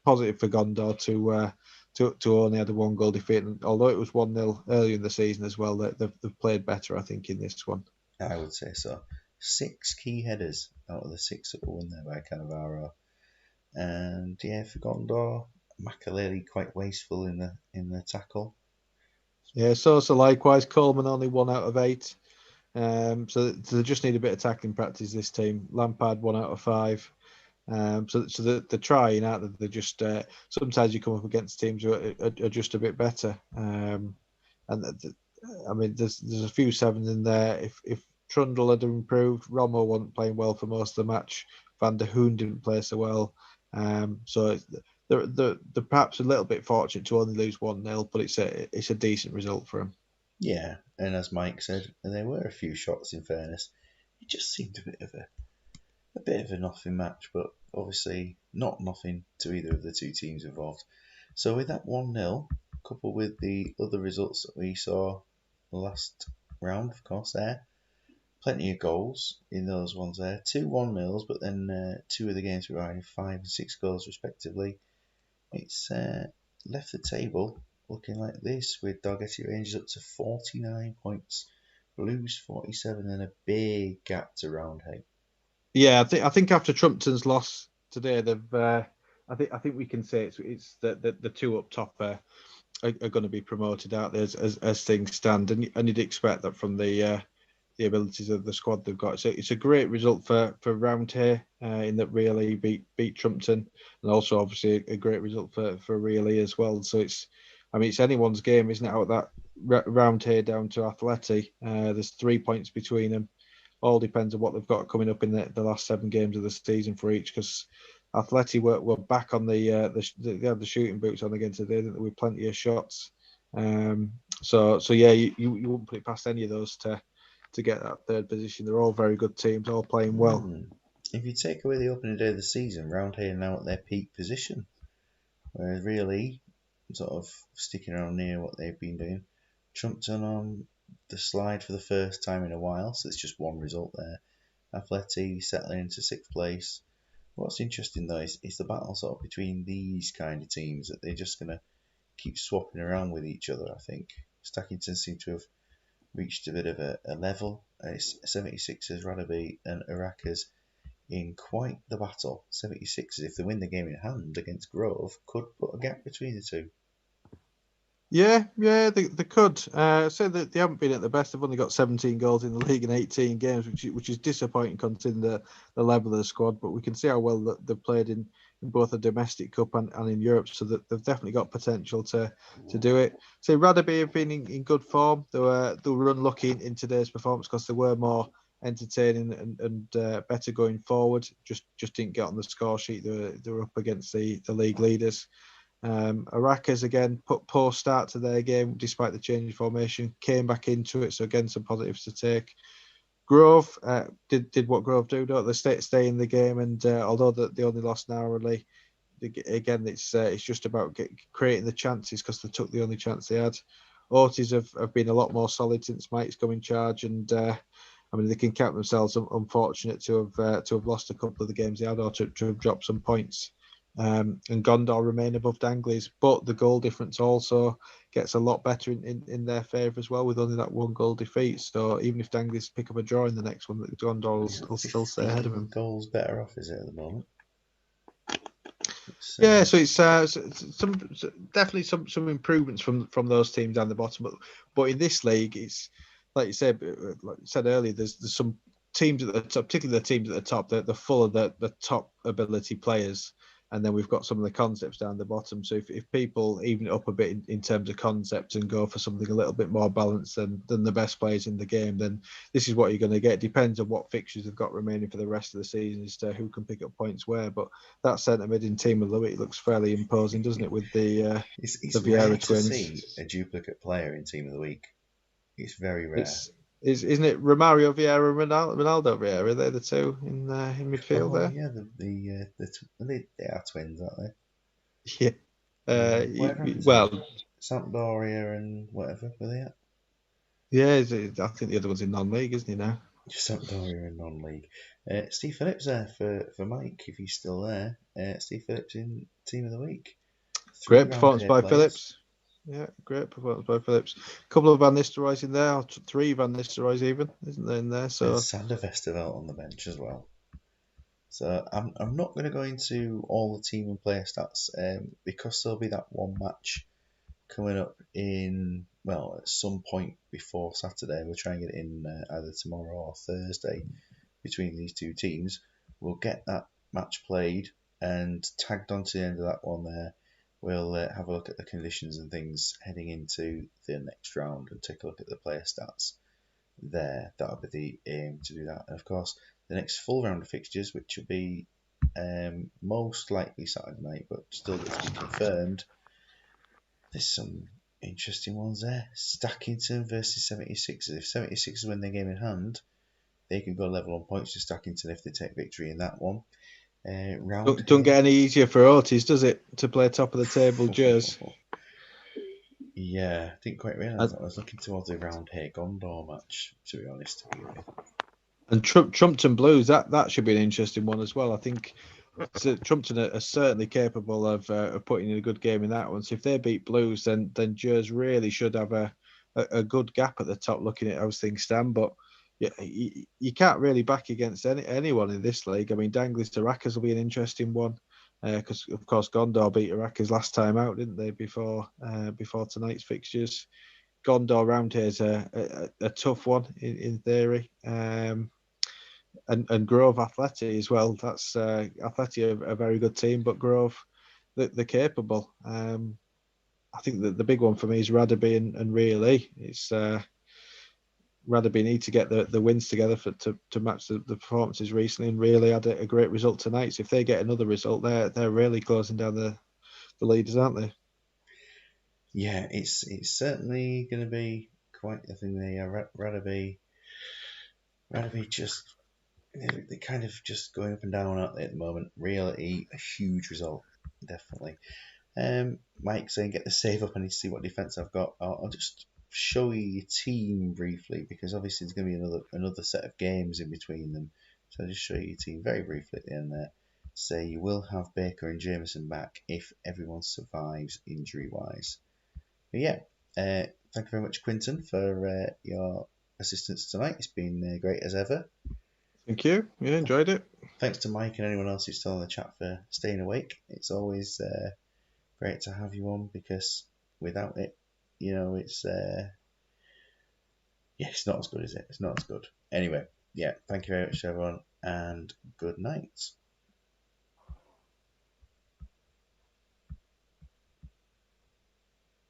positive for Gondor to only had a 1 goal defeat. And although it was 1-0 earlier in the season as well, they've played better, I think, in this one. I would say so. 6 key headers out of the 6 that were won there by Cannavaro. And yeah, for Gondor, Makaleli quite wasteful in the tackle. Yeah, so likewise, Coleman only 1 out of 8. So they just need a bit of tackling practice. This team, Lampard 1 out of 5. So they're trying, aren't they? They're just sometimes you come up against teams who are just a bit better. And I mean, there's a few 7s in there. If Trundle had improved, Romo wasn't playing well for most of the match. Van der Hoon didn't play so well. So they're perhaps a little bit fortunate to only lose 1-0, but it's a decent result for them. Yeah, and as Mike said, there were a few shots in fairness. It just seemed a bit of a nothing match, but obviously not nothing to either of the two teams involved. So with that 1-0, coupled with the other results that we saw last round, of course, there, plenty of goals in those ones there. 2 1-0s, but then 2 of the games were either 5 and 6 goals respectively. It's left the table looking like this, with Dalgety Rangers up to 49 points, Blues 47, and a big gap to Roundhay. Yeah, I think after Trumpton's loss today, they've. I think we can say it's the two up top are going to be promoted out there as things stand, and you'd expect that from the abilities of the squad they've got. So it's a great result for Roundhay in that really beat Trumpton, and also obviously a great result for really as well. So it's anyone's game, isn't it? Out that Roundhay down to Athletic, there's 3 points between them. All depends on what they've got coming up in the last 7 games of the season for each, because Atleti were back on they had the shooting boots on again today, with plenty of shots. So yeah, you wouldn't put it past any of those to get that third position. They're all very good teams, all playing well. If you take away the opening day of the season, Roundhay are now at their peak position, whereas really sort of sticking around near what they've been doing. Trumpton on the slide for the first time in a while, so it's just one result there. Atleti settling into sixth place. What's interesting though is the battle sort of between these kind of teams, that they're just going to keep swapping around with each other. I think Stackington seem to have reached a bit of a level. It's 76ers, Rugby, and Aracas in quite the battle. 76ers, if they win the game in hand against Grove, could put a gap between the two. Yeah, they could. Say that they haven't been at the best. They've only got 17 goals in the league in 18 games, which is disappointing considering the level of the squad. But we can see how well that they've played in both the domestic cup and in Europe, so that they've definitely got potential to do it. So Rugby have been in good form. They were unlucky in today's performance because they were more entertaining and better going forward. Just didn't get on the score sheet. They were up against the league leaders. Aracas again put poor start to their game despite the change in formation, came back into it. So again, some positives to take. Grove did what Grove do, don't they? Stay in the game, and although they only lost narrowly, again it's just about creating the chances, because they took the only chance they had. Ortiz have been a lot more solid since Mike's come in charge, and they can count themselves unfortunate to have lost a couple of the games they had, or to have dropped some points. And Gondor remain above Danglies, but the goal difference also gets a lot better in their favour as well, with only that one goal defeat. So even if Danglies pick up a draw in the next one, Gondor will still stay ahead of 15 them. goals better off, is it, at the moment? Yeah, so it's definitely some improvements from those teams down the bottom, but in this league, it's like you said earlier, there's some teams at the top, particularly the teams at the top, they're full of the top ability players, and then we've got some of the concepts down the bottom. So if people even it up a bit in terms of concepts and go for something a little bit more balanced than the best players in the game, then this is what you're going to get. Depends on what fixtures they've got remaining for the rest of the season as to who can pick up points where. But that centre mid in team with Louis looks fairly imposing, doesn't it? With the It's rare Vieira to see twins. a duplicate player in Team of the Week. It's very rare. Isn't it Romario Vieira and Ronaldo Vieira? They're the two in midfield Oh there. yeah, they are twins, aren't they? Yeah. Whatever happened to Well, Sampdoria and whatever were they at? yeah. I think the other one's in non-league, isn't he now? Sampdoria and non-league. Steve Phillips there for Mike, if he's still there. Steve Phillips in Team of the Week. Three Great round performance here by players. Phillips. Yeah, great performance by Phillips. A couple of Van Nistelrooys in there, or three Van Nistelrooys even, isn't there in there? And So Sander Westerveld on the bench as well. So I'm not going to go into all the team and player stats because there'll be that one match coming up at some point before Saturday. We'll try and get it in either tomorrow or Thursday between these two teams. We'll get that match played and tagged onto the end of that one there. We'll have a look at the conditions and things heading into the next round and take a look at the player stats there. That'll be the aim to do that. And of course, the next full round of fixtures, which will be most likely Saturday night, but still to be confirmed. There's some interesting ones there. Stackington versus 76ers. If 76ers win their game in hand, they can go level on points to Stackington if they take victory in that one. Round don't here. get any easier for Ortiz, does it, to play top of the table Jers? Yeah, I didn't quite realise that. I was looking towards the round here Gondor match, to be honest, to begin with. And Trumpton Blues, that should be an interesting one as well. I think So Trumpton are certainly capable of putting in a good game in that one. So if they beat Blues, then Jers really should have a good gap at the top. Looking at how things stand, but yeah, you can't really back against anyone in this league. I mean, Dangley's to Rackers will be an interesting one because of course Gondor beat Rackers last time out, didn't they? Before tonight's fixtures, Gondor round here is a tough one in theory. And Grove Athletic as well. That's Athletic a very good team, but Grove they're capable. I think that the big one for me is Radaby and Really. It's Radaby need to get the wins together to match the performances recently, and Really had a great result tonight. So if they get another result, they're really closing down the leaders, aren't they? Yeah, it's certainly going to be quite a thing there. Radaby just they're kind of just going up and down, aren't they, at the moment? Really, a huge result, definitely. Mike saying get the save up. I need to see what defense I've got. I'll just show you your team briefly because obviously there's going to be another set of games in between them. So I'll just show you your team very briefly at the end there. Say you will have Baker and Jameson back if everyone survives injury wise. But yeah, thank you very much, Quinton, for your assistance tonight. It's been great as ever. Thank you. Yeah, enjoyed it. Thanks to Mike and anyone else who's still in the chat for staying awake. It's always great to have you on because without it, it's yeah, it's not as good, is it? It's not as good. Anyway, yeah, thank you very much, everyone, and good night.